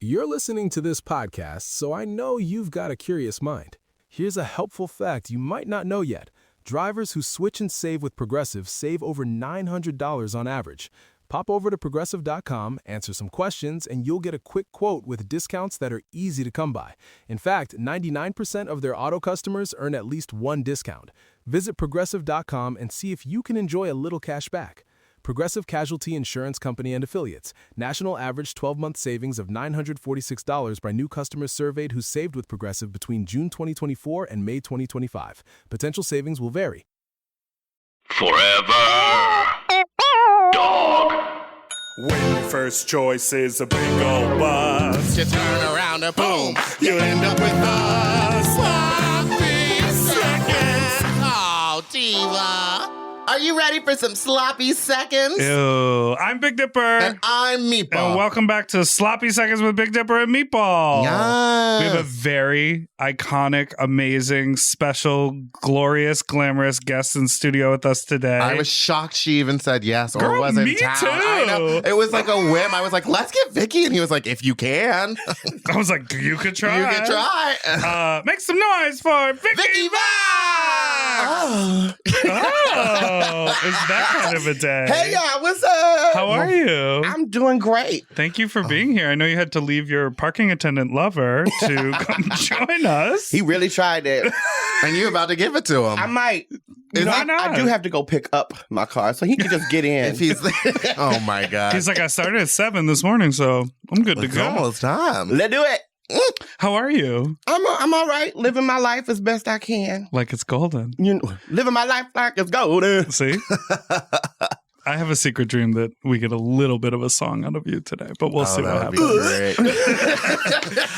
You're listening to this podcast, so I know you've got a curious mind. Here's a helpful fact you might not know yet. Drivers who switch and save with Progressive save over $900 on average. Pop over to Progressive.com, answer some questions, and you'll get a quick quote with discounts that are easy to come by. In fact, 99% of their auto customers earn at least one discount. Visit Progressive.com and see if you can enjoy a little cash back. Progressive Casualty Insurance Company and Affiliates. National average 12-month savings of $946 by new customers surveyed who saved with Progressive between June 2024 and May 2025. Potential savings will vary. Forever Dog. When your first choice is a big old bus, You turn around and boom, you end up with a sloppy seconds. Oh, Diva. Are you ready for some sloppy seconds? Ew. I'm Big Dipper. And I'm Meatball. And welcome back to Sloppy Seconds with Big Dipper and Meatball. Yes. We have a very iconic, amazing, special, glorious, glamorous guest in studio with us today. I was shocked she even said yes or Girl, was in me town. too. I know. It was like a whim. I was like, let's get Vicky. And he was like, if you can. I was like, you could try. You can try. Make some noise for Vicky Vox. Oh, it's that kind of a day. Hey, y'all, what's up? How are you? I'm doing great. Thank you for being here. I know you had to leave your parking attendant lover to come join us. He really tried it. And you're about to give it to him. I might. Why not? I do have to go pick up my car, so he can just get in. If he's, oh my God. He's like, I started at 7 this morning, so I'm good to It's go. almost time. Let's do it. How are you? I'm all right. Living my life as best I can. Like it's golden. You know, living my life like it's golden. See? I have a secret dream that we get a little bit of a song out of you today, but we'll see what happens.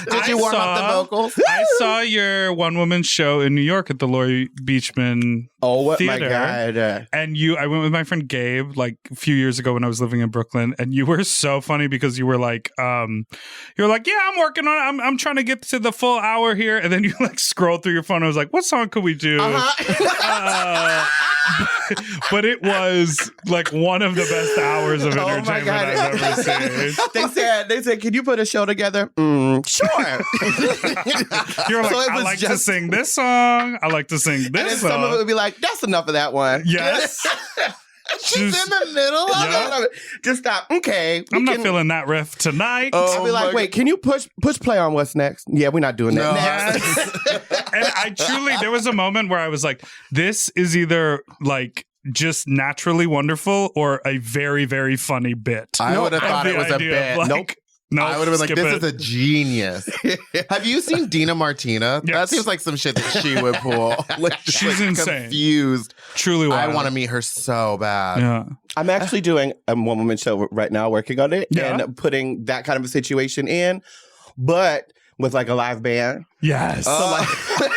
Did you warm up the vocals? I saw your one-woman show in New York at the Laurie Beachman Theater. My God. And I went with my friend Gabe like a few years ago when I was living in Brooklyn, and you were so funny because you were like, yeah, I'm working on it. I'm trying to get to the full hour here. And then you like scrolled through your phone. I was like, what song could we do? But it was like one of the best hours of entertainment I've ever seen. They said, can you put a show together? Sure. You're like, So it I was like to just- sing this song. I like to sing And then this some of it song. would be like, that's enough of that one. Yes. She's in the middle of it. Just stop. Okay. I'm not feeling that riff tonight. I'll be like, wait, can you push play on what's next? Yeah, we're not doing that. No. Next. And I truly, there was a moment where I was like, this is either like just naturally wonderful or a very, very funny bit. I would have I thought have it was the a idea bit. of, like, nope. I would have been like, skip this it. is a genius. Have you seen Dina Martina? Yes. That seems like some shit that she would pull. Like, just, She's like, insane. Confused. Truly wild. I want to meet her so bad. Yeah. I'm actually doing a one-woman show right now, working on it, Yeah. and putting that kind of a situation in, but with like a live band. Yes.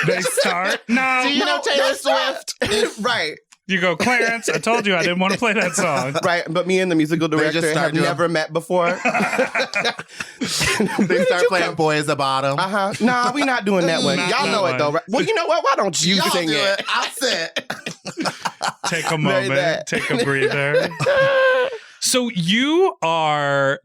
They start. No. Do you know Taylor Swift? Right. You go, Clarence, I told you I didn't want to play that song. Right, but me and the musical just director start have doing- never met before. They start playing Boy is the Bottom. Nah, we not doing that one. Not Y'all that know one. it though, right? Well, you know what? Why don't you Y'all sing do it? it. I'll sit. Take a Very moment. that. Take a breather. So you are,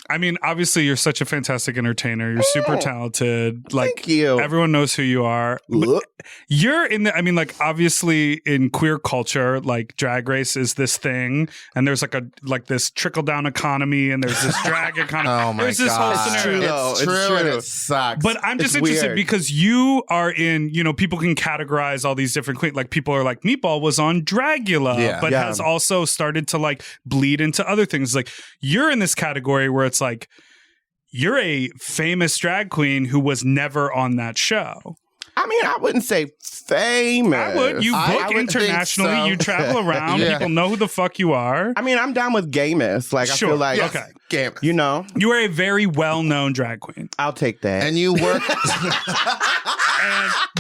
I mean, obviously you're such a fantastic entertainer. You're super talented. Like, Thank you. everyone knows who you are. But you're in the, I mean, like, obviously in queer culture, like Drag Race is this thing, and there's like this trickle down economy, and there's this drag economy. Oh my there's this whole God. scenario. It's It's true. true and It's it sucks. But I'm just It's interested weird. because you are in, people can categorize all these different queens. Like, people are like, Meatball was on Dragula, Yeah. but Yeah. has also started to like bleed into other things. Like, you're in this category where it's like, you're a famous drag queen who was never on that show. I mean, I wouldn't say famous. I would. You I book would think internationally. so. You travel around. Yeah. People know who the fuck you are. I mean, I'm down with gayness. Like, Sure. I feel like, Okay. Game. you know, You are a very well-known drag queen. I'll take that. And you work.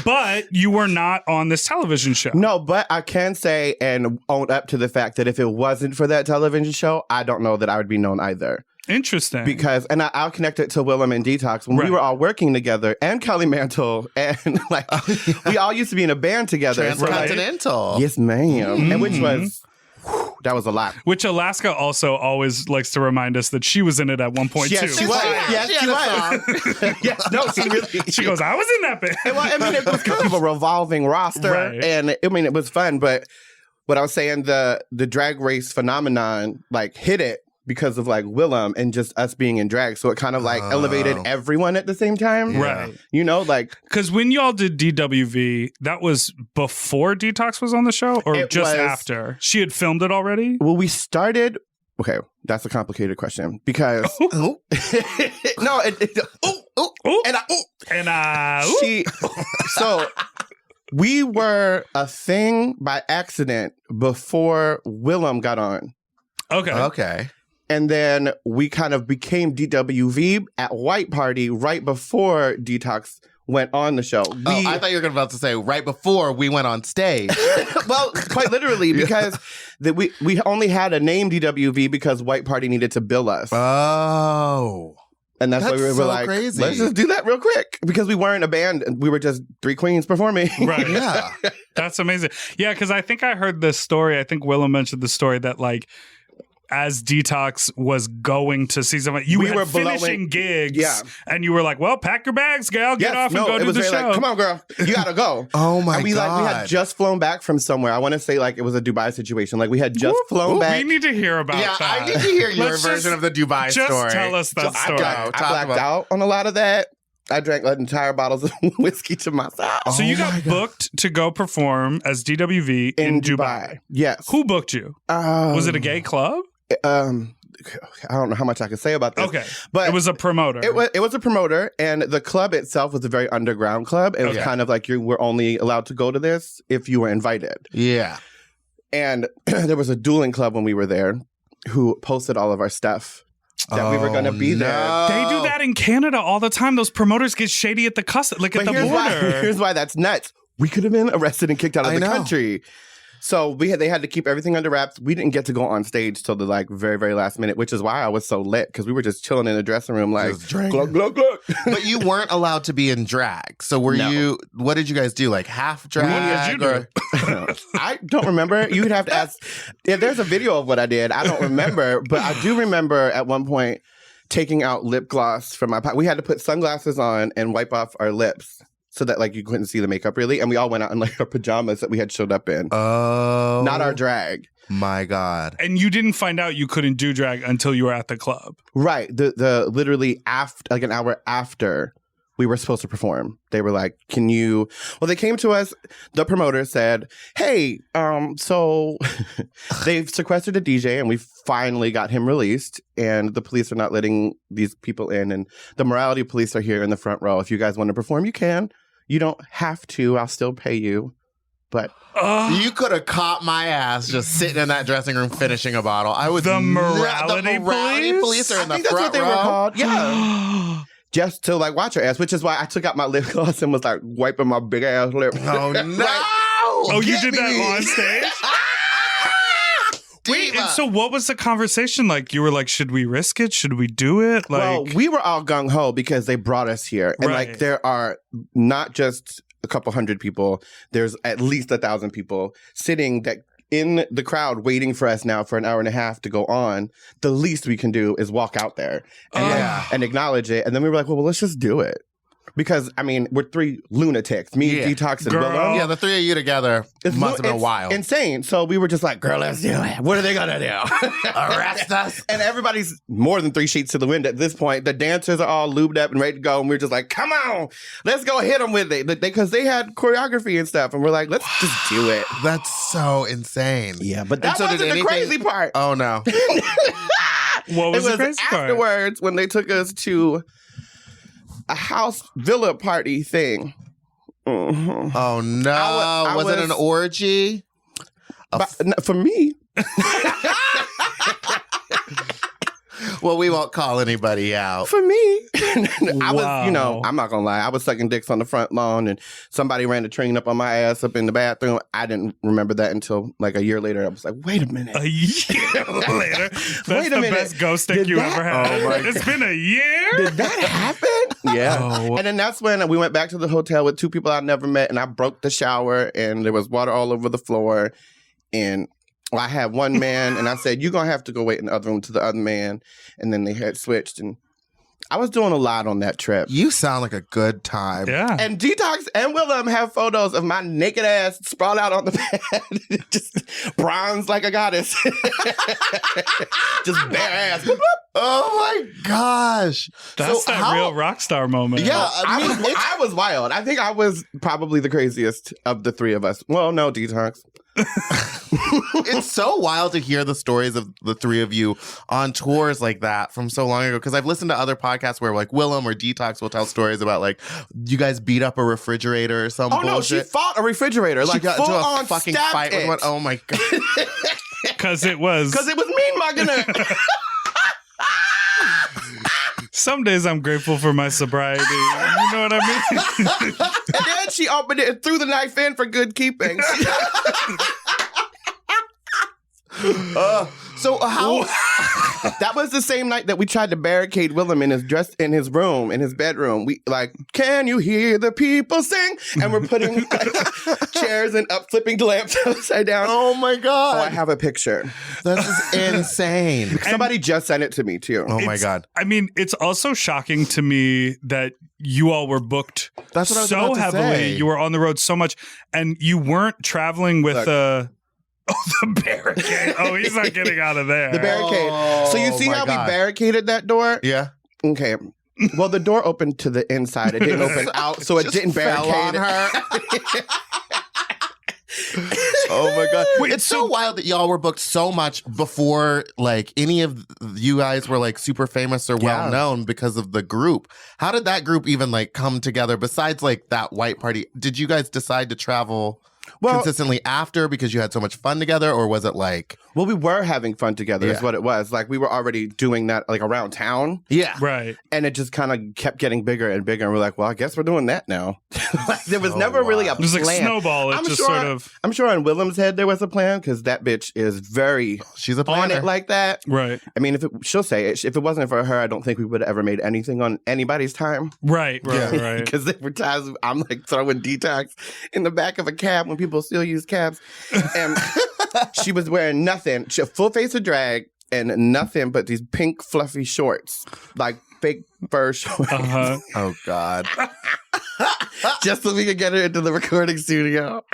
But you were not on this television show. No, but I can say and own up to the fact that if it wasn't for that television show, I don't know that I would be known either. Interesting. Because, and I'll connect it to Willem and Detox. When Right. we were all working together, and Kelly Mantle, and like, we all used to be in a band together. So, like, Transcontinental. yes, ma'am. And which Mhm. was That was a lot. Which Alaska also always likes to remind us that she was in it at one point, Yes, too. she was. Yeah, Yes, she she had a was. Yes, no, she really. She goes, I was in that bit. Well, I mean, it was kind of a revolving roster, Right. and I mean, it was fun. But what I was saying, the drag race phenomenon like hit it because of like Willem and just us being in drag, so it kind of like elevated everyone at the same time, Yeah. Right. You know, like Because when y'all did DWV, that was before Detox was on the show, or It just was- after? She had filmed it already? well, we started. Okay, that's a complicated question because Ooh, no, Ooh. and Ooh. she. So we were a thing by accident before Willem got on. Okay. okay. And then we kind of became DWV at White Party right before Detox went on the show. I thought you were about to say right before we went on stage. Well, quite literally, because we only had a name DWV because White Party needed to bill us. Oh. And that's why That's we were so like, crazy. let's just do that real quick. Because we weren't a band. We were just three queens performing. Right. Yeah. That's amazing. Yeah, because I think I heard this story. I think Willem mentioned the story that, like, as Detox was going to season one, you We had were finishing gigs, Yeah. and you were like, well, pack your bags, gal, get Yes, off and no, go it do was the very show. like, come on, girl, you gotta go. Oh my And we God. we had just flown back from somewhere. I want to say like it was a Dubai situation. Like we had just flown back. We need to hear about Yeah, that. I need to hear your Let's version of the Dubai just story. tell us that So story. I Talk blacked about- out on a lot of that. I drank like entire bottles of whiskey to myself. So you Oh my got God. booked to go perform as DWV in Dubai. Yes. Who booked you? Was it a gay club? I don't know how much I can say about this. Okay. But It was a promoter. It was a promoter, and the club itself was a very underground club. It was Okay. kind of like you were only allowed to go to this if you were invited. Yeah. And there was a dueling club when we were there who posted all of our stuff that we were going to be there. They do that in Canada all the time. Those promoters get shady at the like at the here's border. here's why that's nuts. We could have been arrested and kicked out of I the know. country. So they had to keep everything under wraps. We didn't get to go on stage till the like very, very last minute, which is why I was so lit because we were just chilling in the dressing room like Just drinking. glug glug glug. But you weren't allowed to be in drag. So were No. you, what did you guys do? Like half drag? did you Or, I don't remember. You would have to ask. If there's a video of what I did, I don't remember, but I do remember at one point taking out lip gloss from my pocket. We had to put sunglasses on and wipe off our lips so that like you couldn't see the makeup really. And we all went out in like our pajamas that we had showed up in. oh. Not our drag. My God. And you didn't find out you couldn't do drag until you were at the club. Right. The literally after like an hour after we were supposed to perform, they were like, "Can you?" Well, they came to us. The promoter said, "Hey, so they've sequestered a DJ, and we finally got him released. And the police are not letting these people in, and the morality police are here in the front row. If you guys want to perform, you can. You don't have to. I'll still pay you." But You could have caught my ass just sitting in that dressing room finishing a bottle. I would The not- morality the morality police? police are I in the think that's front what they row. were called. Yeah. Just to like watch her ass, which is why I took out my lip gloss and was like wiping my big ass lip. Oh no! Oh, you Get did that me. on stage? Wait, Diva. and so what was the conversation like? You were like, should we risk it? Should we do it? Like, Well, we were all gung ho because they brought us here, and Right. like there are not just a couple hundred people. There's at least 1,000 people sitting that in the crowd waiting for us now for an hour and a half to go on. The least we can do is walk out there and, Yeah. and acknowledge it. And then we were like, well, let's just do it. Because, I mean, we're three lunatics. Me, Yeah. Detox, and Girl. Willem. Yeah, the three of you together must have been it's wild. insane. So we were just like, girl, let's do it. What are they going to do? Arrest us. And everybody's more than 3 sheets to the wind at this point. The dancers are all lubed up and ready to go. And we're just like, come on, let's go hit them with it. Because they had choreography and stuff. And we're like, let's just do it. That's so insane. Yeah, but And that so did wasn't the anything- crazy part. Oh no. what was it the was crazy part? afterwards when they took us to a house villa party thing. Mhm. Oh no. I was it was- an orgy? For me, Well, we won't call anybody out. for me, I was, Wow. I'm not gonna lie, I was sucking dicks on the front lawn, and somebody ran a train up on my ass up in the bathroom. I didn't remember that until like a year later. I was like, wait a minute. A year later. That's Wait a the minute. best ghost stick Did you that- ever had. Oh my It's been a year? Did that happen? Yeah. Oh. And then that's when we went back to the hotel with 2 people I never met, and I broke the shower, and there was water all over the floor. And Well, I had one man, and I said, "You're gonna have to go wait in the other room to the other man," and then they had switched, and I was doing a lot on that trip. You sound like a good time. Yeah. And Detox and Willem have photos of my naked ass sprawled out on the bed, just bronze like a goddess, just bare ass. Oh my gosh. That's that real rock star moment. Yeah, I was wild. I think I was probably the craziest of the three of us. Well, no, Detox. It's so wild to hear the stories of the three of you on tours like that from so long ago. Because I've listened to other podcasts where like Willem or Detox will tell stories about like you guys beat up a refrigerator or some bullshit. No, she fought a refrigerator. She got full into a on fucking stabbed fight with one. Oh my god. Because it was mean mugging her. Some days I'm grateful for my sobriety. You know what I mean? And then she opened it and threw the knife in for good keeping. So how? That was the same night that we tried to barricade Willem in his room, in his bedroom. We like, can you hear the people sing? And we're putting chairs and flipping the lamps upside down. Oh my god! Oh, I have a picture. This is insane. Somebody just sent it to me too. Oh my god! I mean, it's also shocking to me that you all were booked That's what I was so about to heavily. say. You were on the road so much, and you weren't traveling with the barricade. Oh, he's not getting out of there. The barricade. So you see my how God. we barricaded that door? Yeah. Okay. Well, the door opened to the inside. It didn't open out, so it Just didn't fell barricade on her. Oh my god! It's so wild that y'all were booked so much before like any of you guys were like super famous or well known because of the group. How did that group even like come together? Besides like that white party, did you guys decide to travel consistently after because you had so much fun together, or was it like? Well, we were having fun together is what it was. Like we were already doing that like around town. Yeah. Right. And it just kind of kept getting bigger and bigger. And we're like, well, I guess we're doing that now. Like, there was never really a It was plan. like snowball. It just sort of. I'm sure in Willem's head there was a plan because that bitch is very She's a on planner. it like that. Right. I mean, she'll say it. If it wasn't for her, I don't think we would have ever made anything on anybody's time. Right. Because there were times I'm like throwing Detox in the back of a cab when people still use cabs. And she was wearing nothing. She had full face of drag and nothing but these pink fluffy shorts. Like fake fur shorts. Uh-huh. Oh god! Just so we could get her into the recording studio.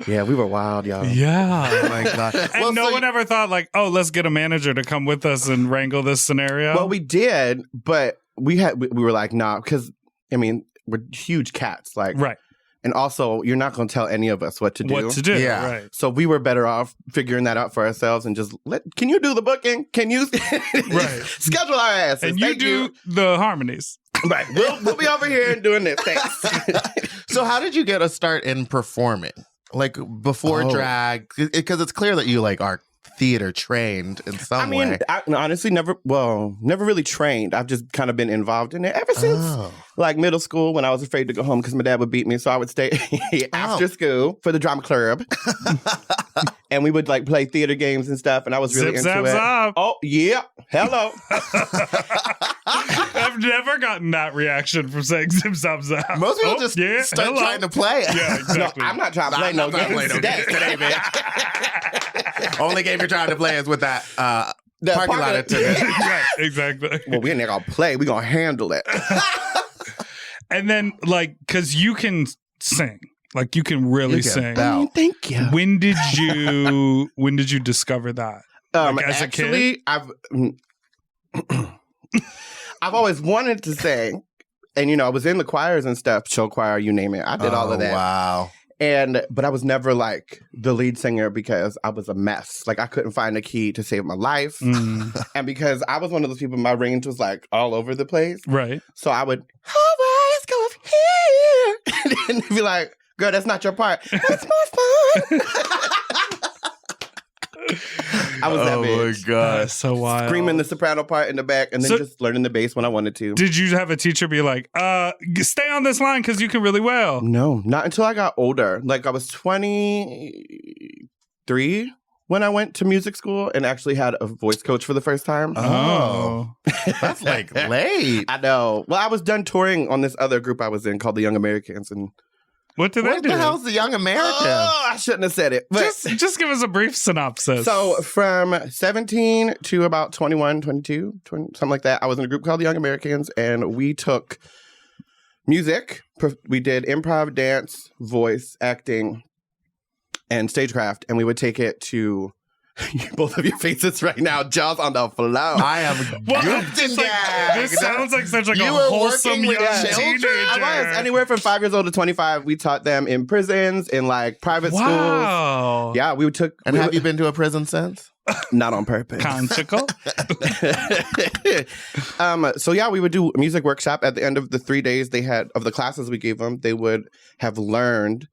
Yeah, we were wild, y'all. Yeah. Oh my god! And no one ever thought like, oh, let's get a manager to come with us and wrangle this scenario. Well, we did, but we were like, nah, because I mean, we're huge cats, like, right. And also, you're not going to tell any of us what to do. What to do? Yeah. Right. So we were better off figuring that out for ourselves and just can you do the booking? Can you Right. schedule our asses? And you Thank do the harmonies. Right. We'll be over here and doing this. Thanks. So how did you get a start in performing? Like before drag, because it's clear that you like are theater trained in some way. I honestly never really trained. I've just kind of been involved in it ever since like middle school when I was afraid to go home because my dad would beat me. So I would stay after school for the drama club. And we would like play theater games and stuff. And I was really Zip, into zap, it. zap. Oh, yeah. Hello. I've never gotten that reaction from saying zip, zap, zap. Most people just yeah, start hello. trying to play it. Yeah, exactly. No, I'm not trying to play no games today. Only game you're trying to play is with that The parking lot attendant. Right, exactly. Well, we ain't gonna play. We gonna handle it. And then, like, because you can sing, like, you can really You can sing. belt. Thank you. When did you discover that? Like, as Actually, I've always wanted to sing, and I was in the choirs and stuff, show choir, you name it. I did all of that. Wow. But I was never like the lead singer because I was a mess. Like I couldn't find a key to save my life. And because I was one of those people, my range was like all over the place. Right. So I would always go up here. And they'd be like, girl, that's not your part. That's my fun. I was that bitch. my god. That's so wild. Screaming the soprano part in the back and then just learning the bass when I wanted to. Did you have a teacher be like, stay on this line because you can really well? No, not until I got older. Like I was 23 when I went to music school and actually had a voice coach for the first time. Oh. That's like late. I know. Well, I was done touring on this other group I was in called the Young Americans, and What do they What do? the hell's the Young American? Oh, I shouldn't have said it. But Just give us a brief synopsis. so from 17 to about 21, 22, 20, something like that, I was in a group called the Young Americans, and we took music. We did improv, dance, voice, acting, and stagecraft, and we would take it to both of your faces right now, jaws on the floor. I am What? This, this sounds like such like You a were wholesome working with young children? teenager. I was anywhere from 5 years old to 25. We taught them in prisons, in like private schools. Wow. Yeah, we took. And have you been to a prison since? Not on purpose. Conchicle? So yeah, we would do a music workshop at the end of the 3 days they had of the classes we gave them. They would have learned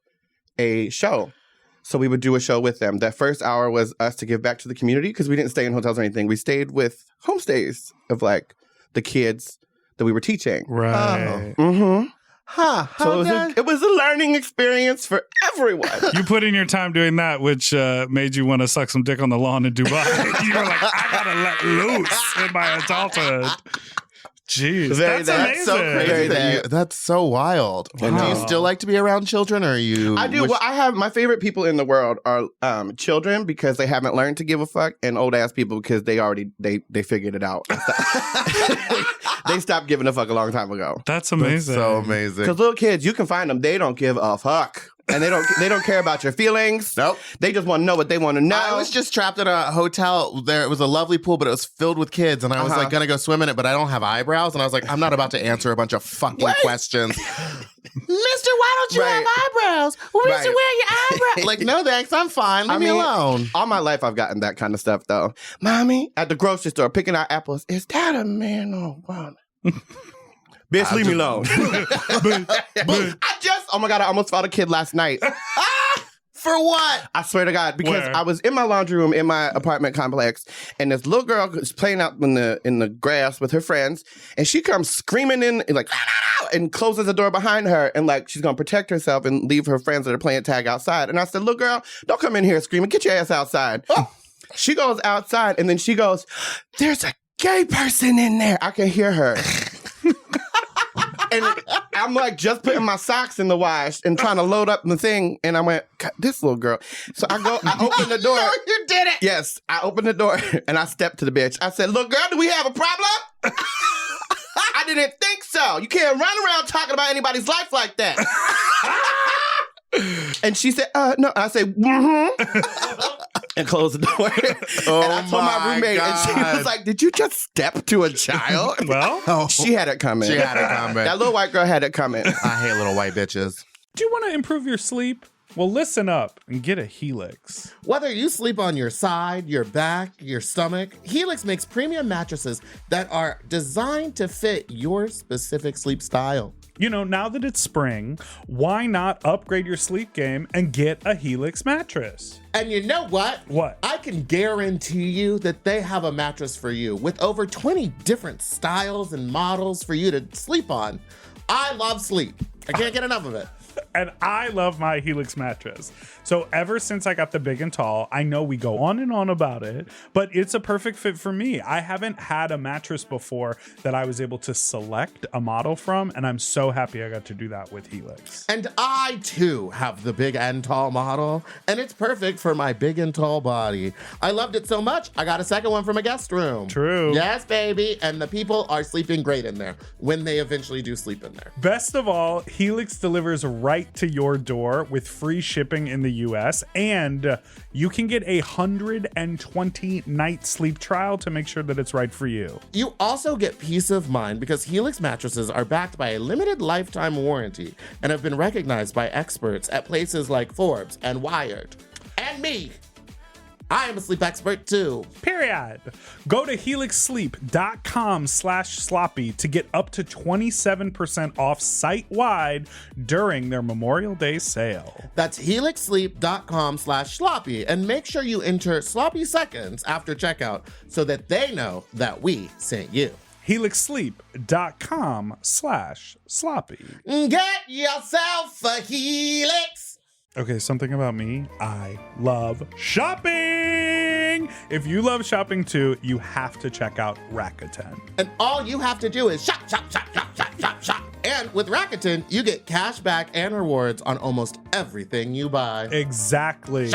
a show. So we would do a show with them. That first hour was us to give back to the community because we didn't stay in hotels or anything. We stayed with homestays of like the kids that we were teaching. Right. Mm-hmm. Huh. So it was a learning experience for everyone. You put in your time doing that, which made you want to suck some dick on the lawn in Dubai. You were like, I gotta let loose in my adulthood. Jeez, that's amazing. so crazy. That's so wild. And do you still like to be around children, or are you? I do. Well, I have my favorite people in the world are children because they haven't learned to give a fuck, and old ass people because they already they figured it out. They stopped giving a fuck a long time ago. That's amazing. So amazing. Because little kids, you can find them. They don't give a fuck. And they don't care about your feelings. Nope. They just want to know what they want to know. I was just trapped in a hotel. There it was a lovely pool, but it was filled with kids, and I was like gonna go swim in it, but I don't have eyebrows, and I was like, I'm not about to answer a bunch of fucking questions. Mister, why don't you have eyebrows? Mister, where are your eyebrows? Like, no thanks, I'm fine. Leave me alone. All my life I've gotten that kind of stuff though. Mommy, at the grocery store picking out apples. Is that a man or a woman? Bitch, leave me alone. Oh my God, I almost fought a kid last night. For what? I swear to God, because Where? I was in my laundry room in my apartment complex, and this little girl was playing out in the grass with her friends, and she comes screaming in and like and closes the door behind her, and like she's gonna protect herself and leave her friends that are playing tag outside. And I said, little girl, don't come in here screaming. Get your ass outside. She goes outside, and then she goes, there's a gay person in there. I can hear her. And I'm like just putting my socks in the wash and trying to load up the thing. And I went, God, this little girl. So I open the door. No, you did it. Yes, I opened the door and I stepped to the bitch. I said, look, girl, do we have a problem? I didn't think so. You can't run around talking about anybody's life like that. And she said, no. I said, and closed the door. And I told my roommate, and she was like, did you just step to a child? Well, She had it coming. She had it coming. That little white girl had it coming. I hate little white bitches. do you want to improve your sleep? Well, listen up and get a Helix. Whether you sleep on your side, your back, your stomach, Helix makes premium mattresses that are designed to fit your specific sleep style. You know, now that it's spring, why not upgrade your sleep game and get a Helix mattress? And you know what? What? I can guarantee you that they have a mattress for you with over 20 different styles and models for you to sleep on. I love sleep. I can't get enough of it. And I love my Helix mattress. So ever since I got the big and tall, I know we go on and on about it, but it's a perfect fit for me. I haven't had a mattress before that I was able to select a model from, and I'm so happy I got to do that with Helix. And I too have the big and tall model, and it's perfect for my big and tall body. I loved it so much, I got a second one from a guest room. True. Yes, baby. And the people are sleeping great in there when they eventually do sleep in there. Best of all, Helix delivers right to your door with free shipping in the US, and you can get 120 night sleep trial to make sure that it's right for you. You also get peace of mind because Helix mattresses are backed by a limited lifetime warranty and have been recognized by experts at places like Forbes and Wired. And me. I am a sleep expert too. Period. Go to helixsleep.com/sloppy to get up to 27% off site-wide during their Memorial Day sale. That's helixsleep.com/sloppy, and make sure you enter sloppy seconds after checkout so that they know that we sent you. helixsleep.com/sloppy. Get yourself a Helix. Okay, something about me. I love shopping. If you love shopping too, you have to check out Rakuten. And all you have to do is shop, shop, shop, shop, shop, shop, shop. And And with Rakuten, you get cash back and rewards on almost everything you buy. Exactly.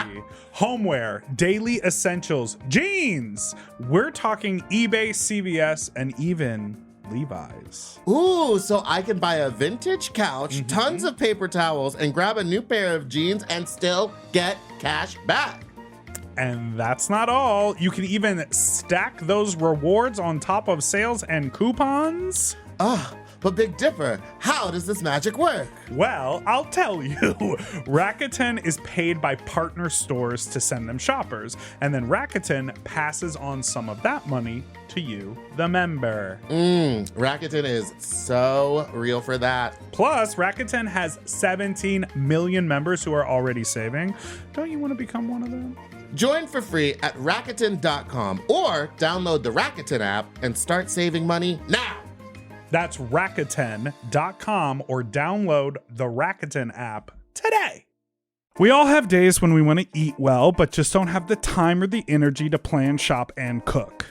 Homeware, daily essentials, jeans. We're talking eBay, CVS, and even Levi's. Ooh, so I can buy a vintage couch, tons of paper towels, and grab a new pair of jeans and still get cash back. And that's not all. You can even stack those rewards on top of sales and coupons. But Big Dipper, how does this magic work? Well, I'll tell you. Rakuten is paid by partner stores to send them shoppers, and then Rakuten passes on some of that money to you, the member. Rakuten is so real for that. Plus, Rakuten has 17 million members who are already saving. Don't you want to become one of them? Join for free at Rakuten.com or download the Rakuten app and start saving money now. That's Rakuten.com or download the Rakuten app today. We all have days when we want to eat well, but just don't have the time or the energy to plan, shop, and cook.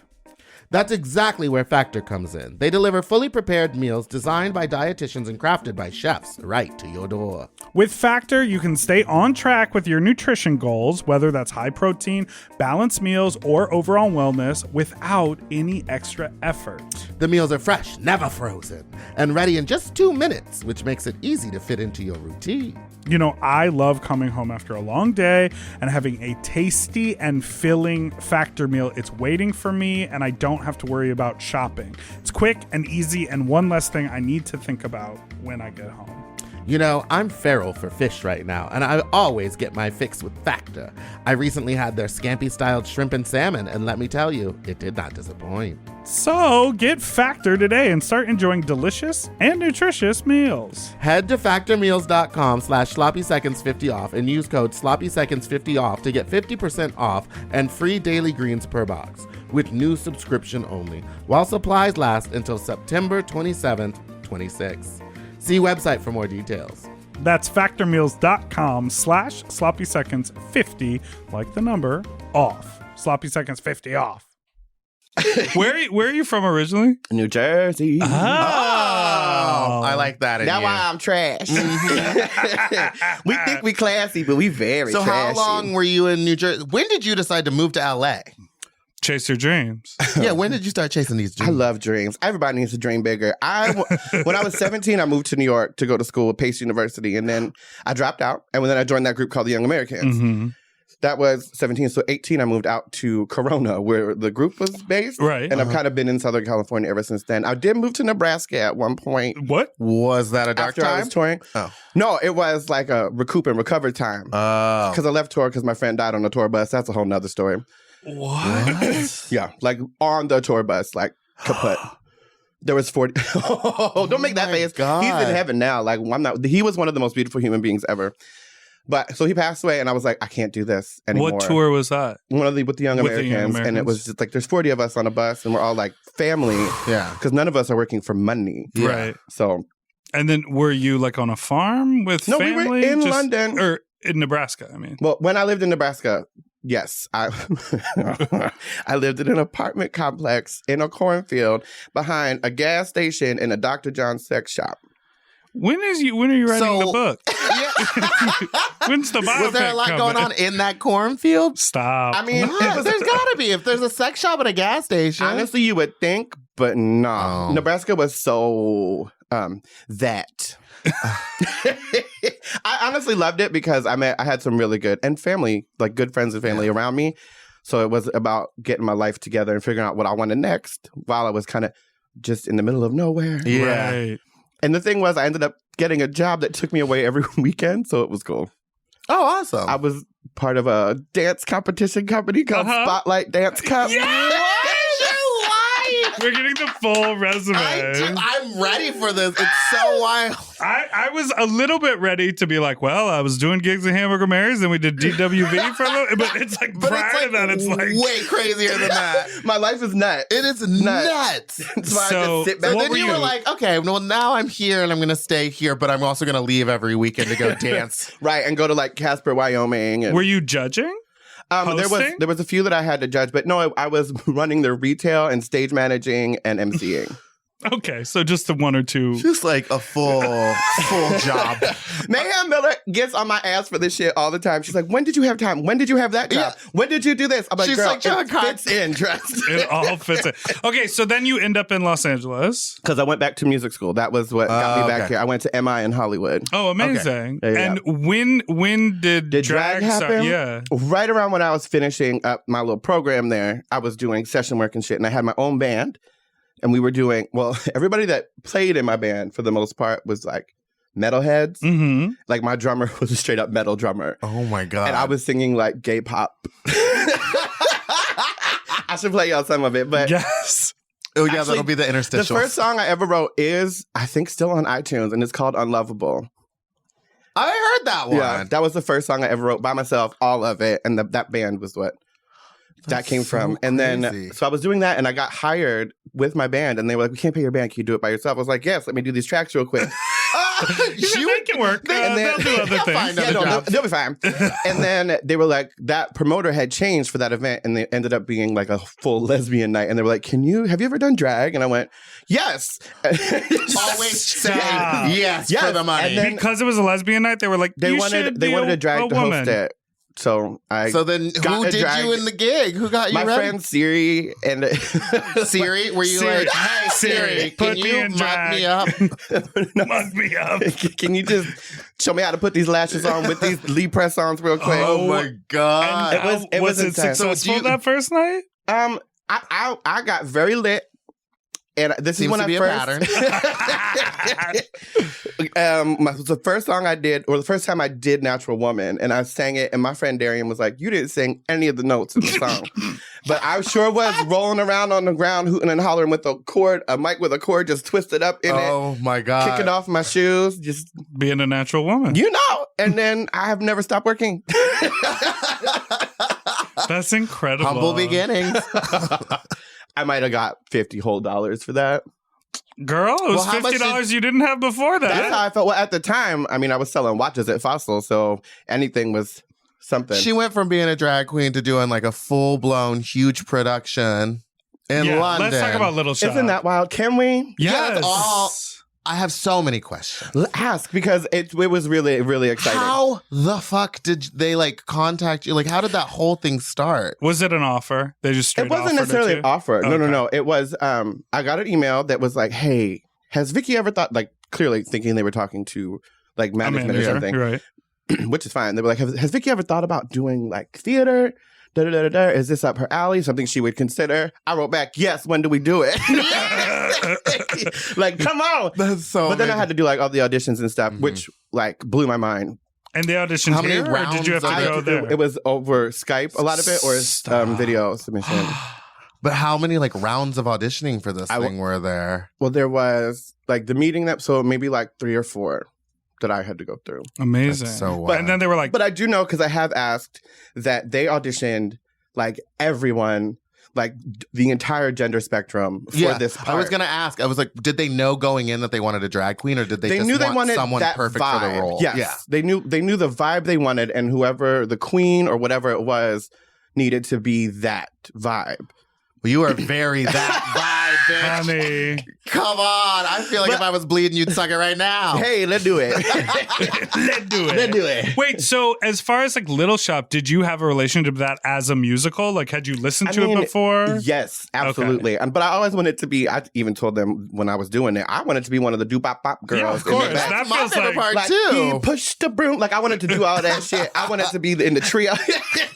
That's exactly where Factor comes in. They deliver fully prepared meals designed by dietitians and crafted by chefs right to your door. With Factor, you can stay on track with your nutrition goals, whether that's high protein, balanced meals, or overall wellness, without any extra effort. The meals are fresh, never frozen, and ready in just 2 minutes, which makes it easy to fit into your routine. You know, I love coming home after a long day and having a tasty and filling Factor meal. It's waiting for me, and I don't have to worry about shopping. It's quick and easy, and one less thing I need to think about when I get home. You know, I'm feral for fish right now, and I always get my fix with Factor. I recently had their scampi-styled shrimp and salmon, and let me tell you, it did not disappoint. So get Factor today and start enjoying delicious and nutritious meals. Head to factormeals.com/sloppyseconds50 off and use code sloppyseconds50 off to get 50% off and free daily greens per box with new subscription only, while supplies last until September 27th, 26. See website for more details. That's factormeals.com/sloppyseconds50, like the number, off. Sloppy seconds 50 off. Where are you from originally? New Jersey. Oh, I like that. In That's you. why I'm trash. We think we classy, but we very So trashy. how long were you in New Jersey? When did you decide to move to LA? Chase your dreams. Yeah, when did you start chasing these dreams? I love dreams. Everybody needs to dream bigger. When I was 17, I moved to New York to go to school at Pace University, and then I dropped out, and then I joined that group called the Young Americans. Mm-hmm. That was 17. So 18, I moved out to Corona, where the group was based. Right. And I've kind of been in Southern California ever since then. I did move to Nebraska at one point. What? Was that a dark After time? I was touring. Oh. No, it was like a recoup and recover time. Oh. Because I left tour because my friend died on the tour bus. That's a whole nother story. What? Yeah, like on the tour bus, like kaput. There was 40. Oh, don't make that face. God. He's in heaven now. Like I'm not. He was one of the most beautiful human beings ever. But so he passed away, and I was like, I can't do this anymore. What tour was that? One of with the Young With the Young Americans, and it was Americans. just like there's 40 of us on a bus, and we're all like family. Yeah. Because none of us are working for money. Yeah. Right. So And then were you like on a farm with no, family? we were in London. Or in Nebraska, I mean. Well, when I lived in Nebraska, yes, I lived in an apartment complex in a cornfield behind a gas station and a Dr. John's sex shop. When are you writing the book? When's the biopic Was there a lot coming? going on in that cornfield? Stop. I mean, There's gotta be. If there's a sex shop at a gas station. honestly, you would think, but no. Oh. Nebraska was so that. I honestly loved it because I had some really good and family, like good friends and family around me. So it was about getting my life together and figuring out what I wanted next while I was kind of just in the middle of nowhere. Yeah. Right. And the thing was, I ended up getting a job that took me away every weekend, so it was cool. Oh, awesome. I was part of a dance competition company called Spotlight Dance Cup. We're getting the full resume. I'm ready for this. It's so wild. I was a little bit ready to be like, well, I was doing gigs at Hamburger Mary's, then we did DWV for a little, but it's like prior to that, it's like way crazier than that. My life is nuts. It is nuts. That's why I So, just sit back. So What then were you were you? like, okay, well, now I'm here and I'm going to stay here, but I'm also going to leave every weekend to go dance. Right, and go to like Casper, Wyoming. And, were you judging? Hosting? there was a few that I had to judge, but no, I was running the retail and stage managing and emceeing. Okay, so just the one or two. Just like a full job. Mayhem Miller gets on my ass for this shit all the time. She's like, when did you have time? When did you have that job? Yeah. When did you do this? I'm like, She's girl, like, John it fits in, dressed. It all fits in. Okay, so then you end up in Los Angeles. Because I went back to music school. That was what got me back okay. here. I went to MI in Hollywood. Oh, amazing. Yeah, yeah. And when did drag start? happen? Yeah. Right around when I was finishing up my little program there, I was doing session work and shit. And I had my own band. And we were doing, well, everybody that played in my band, for the most part, was like metalheads. Mm-hmm. Like my drummer was a straight up metal drummer. Oh my God. And I was singing like gay pop. I should play y'all some of it, but Yes. Oh, yeah, Actually, that'll be the interstitial. the first song I ever wrote is, I think, still on iTunes, and it's called Unlovable. I heard that one. Yeah, that was the first song I ever wrote by myself, all of it, and that band was what that That's came so from. And crazy. then, so I was doing that, and I got hired with my band, and they were like, we can't pay your band, can you do it by yourself? I was like, yes, let me do these tracks real quick. They can work. And then- They'll do other They'll things. find Yeah, Another no, job. they'll be fine. And then they were like, that promoter had changed for that event, and they ended up being like a full lesbian night. And they were like, have you ever done drag? And I went, yes. Always say Stop. yes Yes, for the money. and then- Because it was a lesbian night, they were like, They you wanted should be a drag to woman. host it. So I so then got who a did drag- you in the gig? Who got you my ready? friend Siri and Siri? Were you Siri. like, hey, Siri, Put can me you in mug drag. me up? Mug me up. Can you just show me how to put these lashes on with these Lee press-ons real quick? Oh my God. And it was intense. successful So do you- that first night? I got very lit. And this Seems is when to I be a first the first song I did, or the first time I did Natural Woman, and I sang it, and my friend Darian was like, you didn't sing any of the notes in the song. But I sure was rolling around on the ground, hooting and hollering with a mic with a cord just twisted up in it, Oh my God. kicking off my shoes, just, Being a natural woman. you know. And then I have never stopped working. That's incredible. Humble beginnings. I might have got $50 whole for that. Girl, it was Well, how much $50 you didn't have before that. That's how I felt. Well, at the time, I mean, I was selling watches at Fossil, so anything was something. She went from being a drag queen to doing like a full-blown huge production in Yeah, London. let's talk about Little Shop. Isn't that wild? Can we? Yes. That's all. I have so many questions. Ask, because it was really, really exciting. How the fuck did they like contact you? Like, how did that whole thing start? Was it an offer? They just straight It wasn't offered necessarily it to an you? offer. No. Okay. It was, I got an email that was like, hey, has Vicky ever thought, like, clearly thinking they were talking to, like, A management or manager, something, right. which is fine. They were like, has Vicky ever thought about doing, like, theater? Da-da-da-da-da. Is this up her alley? Something she would consider? I wrote back, yes, when do we do it? Like, come on. That's so. But then I had to do, like, all the auditions and stuff, Mhm. which, like, blew my mind. And they auditioned How many here, or did you have to rounds go of there? It was over Skype, a lot of it, or Stop. video submission. But how many like rounds of auditioning for this I thing were there? Well, there was like the meeting so maybe like 3 or 4 that I had to go through. Amazing. That's so But and then they were like, But I do know, because I have asked, that they auditioned like everyone, like the entire gender spectrum for this part. I was gonna ask. I was like, did they know going in that they wanted a drag queen, or did they just knew they want wanted someone that perfect vibe. for the role? Yes, Yeah. they knew the vibe they wanted, and whoever the queen or whatever it was needed to be that vibe. Well, you are very that vibe, bitch. honey, Come on. I feel like But- if I was bleeding, you'd suck it right now. Hey, let's do it. let's do it. Let's do it. Wait, so as far as like Little Shop, did you have a relationship with that as a musical? Like, had you listened to it before? Yes, absolutely. But I always wanted to be, I even told them when I was doing it, I wanted to be one of the do-bop-bop girls. Yeah, of in the course. back. That My feels favorite like- part Like, too. he pushed the broom. Like, I wanted to do all that shit. I wanted to be in the trio.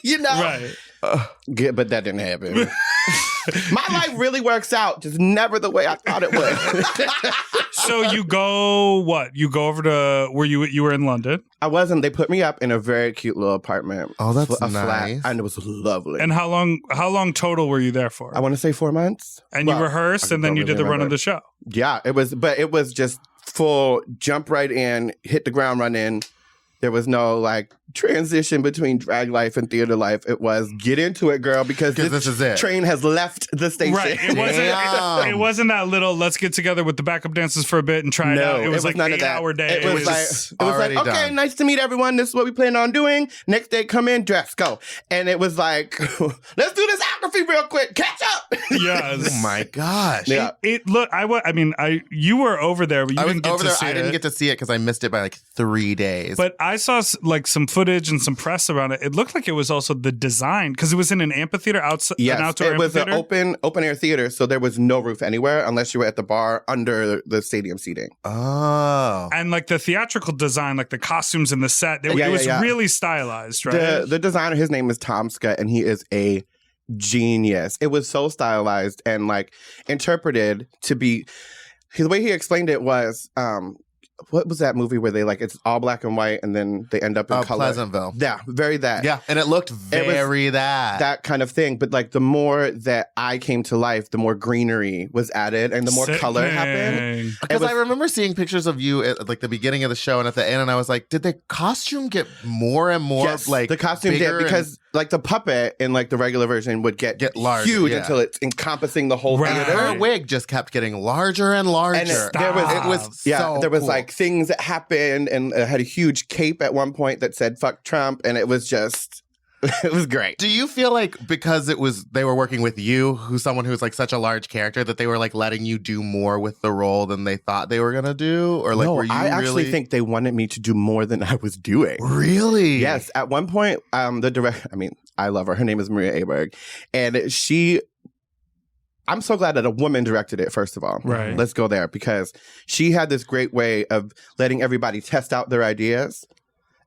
You know? Right. Yeah, but that didn't happen. My life really works out, just never the way I thought it would. So you go what? You go over to where you were in London, I wasn't. They put me up in a very cute little apartment. Oh, that's a nice. flat, and it was lovely. and how long total were you there for? I want to say 4 months. And Well, you rehearsed, I and then don't you did really the run of remember. the show. Yeah, it was just full jump right in, hit the ground running, There was no like transition between drag life and theater life. It was get into it, girl, because this is it. Train has left the station. Right. It wasn't that little, let's get together with the backup dancers for a bit and try it out. It was like none an of that. 8-hour day. It was like, okay, done. nice to meet everyone. This is what we plan on doing. Next day, come in, dress, go. And it was like, let's do this atrophy real quick. Catch up. Yes. Oh my gosh. Yeah. You were over there, but you I was didn't get over to there. see I it. didn't get to see it because I missed it by like 3 days. But I saw like some footage and some press around it. It looked like it was also the design because it was in an amphitheater outside. Yes, an outdoor it was an amphitheater. open air theater, so there was no roof anywhere unless you were at the bar under the stadium seating. Oh. And like the theatrical design, like the costumes and the set, it was really stylized, right? The designer, his name is Tom Scott, and he is a genius. It was so stylized and like interpreted to be. The way he explained it was, what was that movie where they like it's all black and white and then they end up in color? Pleasantville. Yeah, very that. Yeah, and it looked very that kind of thing. But like the more that I came to life, the more greenery was added and the more color happened. Because I remember seeing pictures of you at like the beginning of the show and at the end, and I was like, did the costume get more and more like the costume did because like the puppet in like the regular version would get large, huge until it's encompassing the whole theater. Her wig just kept getting larger and larger. And there was like things that happened, and it had a huge cape at one point that said "fuck Trump," and it was just. It was great. Do you feel like because they were working with you, who's someone who's like such a large character, that they were like letting you do more with the role than they thought they were gonna do? Or like, no, were you I actually think they wanted me to do more than I was doing. Really? Yes. At one point, the director, I love her. Her name is Maria Aberg. And I'm so glad that a woman directed it, first of all. Right. Let's go there, because she had this great way of letting everybody test out their ideas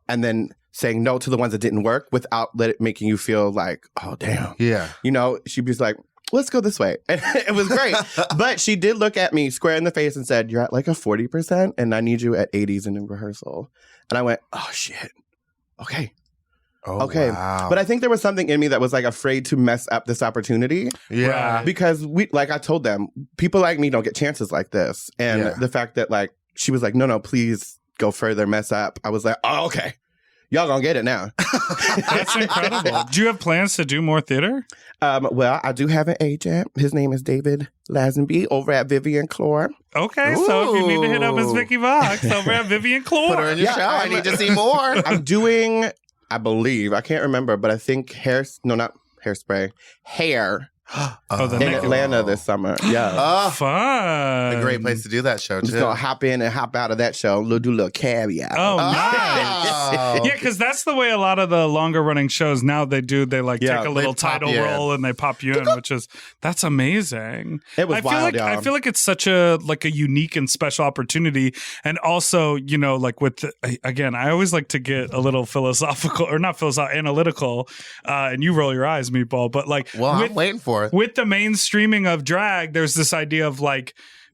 and then saying no to the ones that didn't work without making you feel like, oh, damn. Yeah. You know, she'd be like, let's go this way. And it was great. But she did look at me square in the face and said, you're at like a 40% and I need you at 80s in rehearsal. And I went, oh, shit. Okay. Oh, okay. wow. But I think there was something in me that was like afraid to mess up this opportunity. Yeah. Because like I told them, people like me don't get chances like this. And the fact that like, she was like, no, please go further, mess up. I was like, oh, okay. Y'all gonna get it now. That's incredible. Do you have plans to do more theater? Well, I do have an agent. His name is David Lazenby over at Vivian Clore. Okay, so if you need to hit up Miss Vicky Vox over at Vivian Clore. Put her in your show. I need to see more. I'm doing, I believe, I can't remember, but I think hair. In Atlanta this summer. Yeah. Oh, fun. a great place to do that show, I'm too. just going to hop in and hop out of that show. Do a little caveat. Oh, nice. Yeah, because that's the way a lot of the longer running shows now they take a little title role and they pop you in, that's amazing. It was wild, y'all. I feel like it's such a unique and special opportunity. And also, again, I always like to get a little philosophical, or not philosophical, analytical, and you roll your eyes, Meatball, but I'm waiting for it. With the mainstreaming of drag, there's this idea of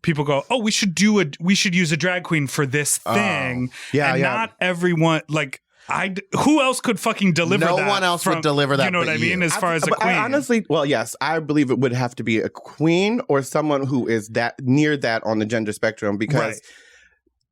people go, oh, we should use a drag queen for this thing. Not everyone who else could fucking deliver that? No one else would deliver that. You know what I mean? As far as a queen. Honestly, well, yes, I believe it would have to be a queen or someone who is that near that on the gender spectrum because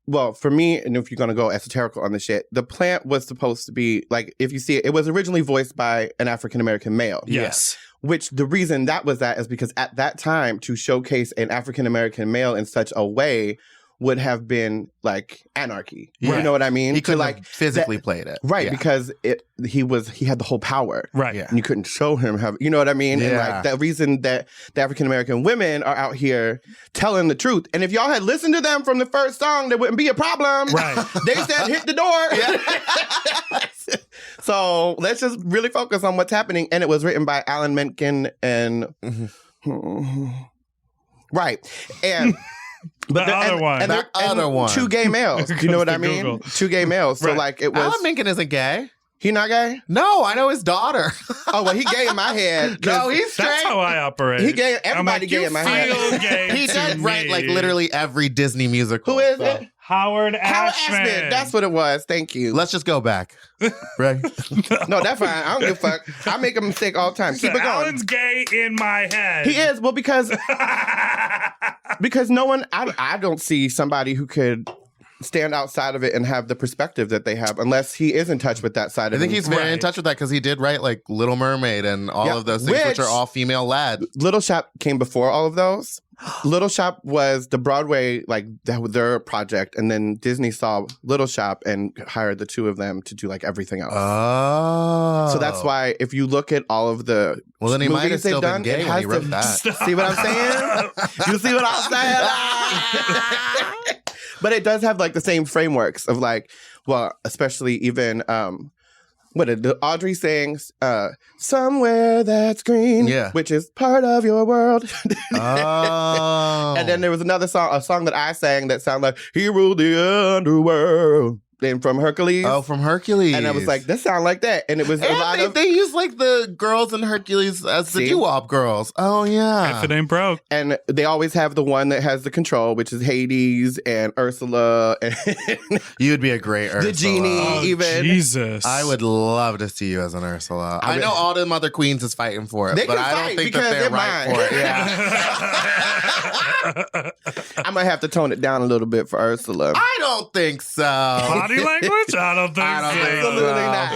well, for me, and if you're going to go esoterical on the shit, the plant was supposed to be, if you see it, it was originally voiced by an African-American male. Yes. Which the reason that was that is because at that time, to showcase an African-American male in such a way would have been anarchy. Yeah. You know what I mean? He couldn't have physically played it. Right, because he had the whole power. Right. Yeah. And you couldn't show him you know what I mean? Yeah. And the reason that the African-American women are out here telling the truth. And if y'all had listened to them from the first song, there wouldn't be a problem. Right. They said hit the door. So let's just really focus on what's happening. And it was written by Alan Menken and right. And the other one. Two gay males. You know what I mean? Google. Two gay males. So it was. Alan Menken isn't gay. He not gay? No, I know his daughter. Oh, well, he gay in my head. No, he's straight. That's how I operate. He gay. Everybody gay in my head. Gay he did write literally every Disney musical. Who is it? Howard Ashman. That's what it was. Thank you. Let's just go back. Right? No, that's fine. I don't give a fuck. I make a mistake all the time. Keep it going. Alan's gay in my head. He is. Well, because no one, I don't see somebody who could stand outside of it and have the perspective that they have unless he is in touch with that side I of it. think he's very in touch with that because he did write like Little Mermaid and all of those things, which are all female led. Little Shop came before all of those. Little Shop was the Broadway, like their project, and then Disney saw Little Shop and hired the two of them to do like everything else. Oh, so that's why if you look at all of the then he might have movies still they've been done, gay it when he has wrote to- that. See what I'm saying? You see what I'm saying? But it does have like the same frameworks of like, well, especially even what did Audrey sings somewhere that's green, which is part of your world. Oh. And then there was another song, a song that I sang that sounded like he ruled the underworld. Then from Hercules. Oh, from Hercules. And I was like, this sound like that. And it was a lot of they use like the girls in Hercules as the doo-wop girls. Oh yeah. If it ain't broke. And they always have the one that has the control, which is Hades and Ursula. And You'd be a great Ursula. the genie, even. Jesus. I would love to see you as an Ursula. I know all the other queens is fighting for it, They but can I don't fight think because that they're they're right mine. for it. Yeah. I might have to tone it down a little bit for Ursula. I don't think so. Body language? I don't think so. Absolutely not.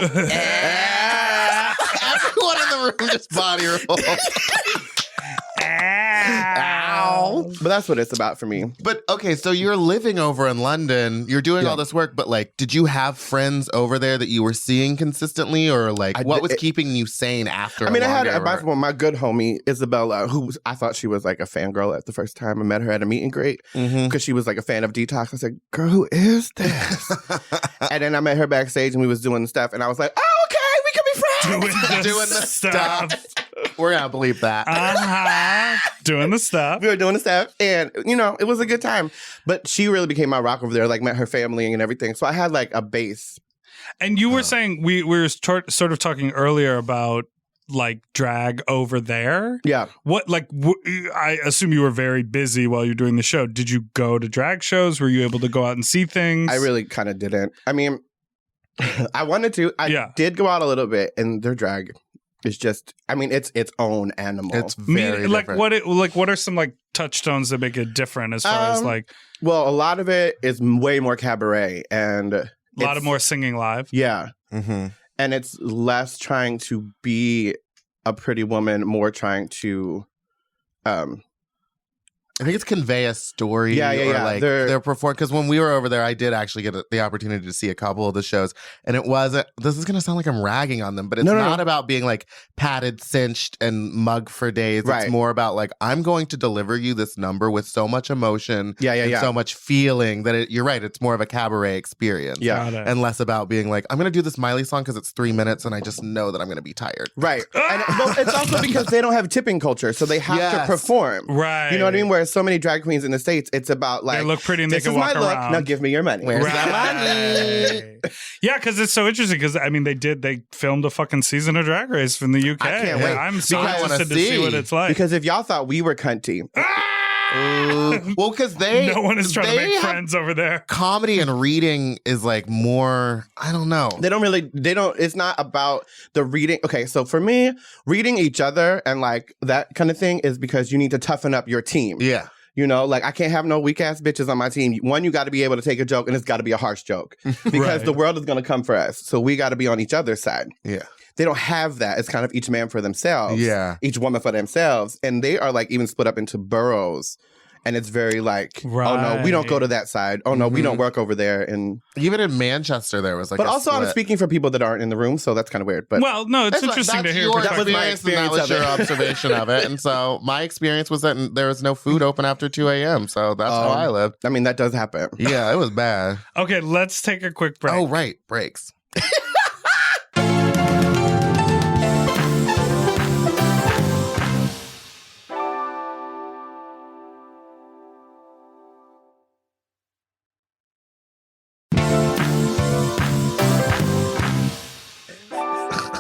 Everyone in the room just body roll. Ow. But that's what it's about for me. But okay, so you're living over in London. You're doing all this work, but like, did you have friends over there that you were seeing consistently, or like, what was keeping you sane after? I mean, I had my good homie Isabella, who I thought she was like a fangirl at the first time. I met her at a meet and greet because she was like a fan of Detox. I said, "Girl, who is this?" And then I met her backstage, and we was doing stuff, and I was like, "Oh, okay, we can be friends." Doing the stuff. We're gonna believe that. Doing the stuff. We were doing the stuff, and you know, it was a good time. But she really became my rock over there. Like, met her family and everything. So I had like a base. And you were saying we were sort of talking earlier about like drag over there. Yeah. What I assume you were very busy while you're doing the show. Did you go to drag shows? Were you able to go out and see things? I really kind of didn't. I mean, I wanted to. I did go out a little bit, and their drag is just. I mean, it's its own animal. It's very different. What are some like touchstones that make it different as far as like? Well, a lot of it is way more cabaret and a lot of more singing live. Yeah. Mm-hmm. And it's less trying to be a pretty woman, more trying to I think it's convey a story. Yeah. Like they're performing. Because when we were over there, I did actually get the opportunity to see a couple of the shows, and it wasn't. This is gonna sound like I'm ragging on them, but it's not about being like padded, cinched, and mug for days. Right. It's more about like I'm going to deliver you this number with so much emotion, and so much feeling that you're right. It's more of a cabaret experience, and less about being like I'm gonna do this Miley song because it's 3 minutes, and I just know that I'm gonna be tired. Right. And it's also because they don't have tipping culture, so they have to perform. Right. You know what I mean? Whereas so many drag queens in the States, it's about like, they look pretty and this they can is walk my look, around. now give me your money. Where's that money? Yeah, because it's so interesting. Because I mean, they filmed a fucking season of Drag Race from the UK. I can't wait. I'm so Because I wanna interested to see what it's like. Because if y'all thought we were cunty, Well, because no one is trying to make friends over there. Comedy and reading is like more. I don't know. they don't. It's not about the reading. Okay, so for me, reading each other and like that kind of thing is because you need to toughen up your team. Yeah. You know, like I can't have no weak ass bitches on my team. One, you got to be able to take a joke, and it's got to be a harsh joke because the world is going to come for us. So we got to be on each other's side. Yeah. They don't have that. It's kind of each man for themselves. Yeah. Each woman for themselves, and they are like even split up into boroughs. And it's very like, oh no, we don't go to that side. Oh no, we don't work over there. And even in Manchester, there was like. But a also, split. I'm speaking for people that aren't in the room, so that's kind of weird. But well, no, it's interesting to hear. Your That was my experience, and that was your observation of it. And so my experience was that there was no food open after 2 a.m. So that's how I lived. I mean, that does happen. Yeah, it was bad. Okay, let's take a quick break. Oh, right, breaks.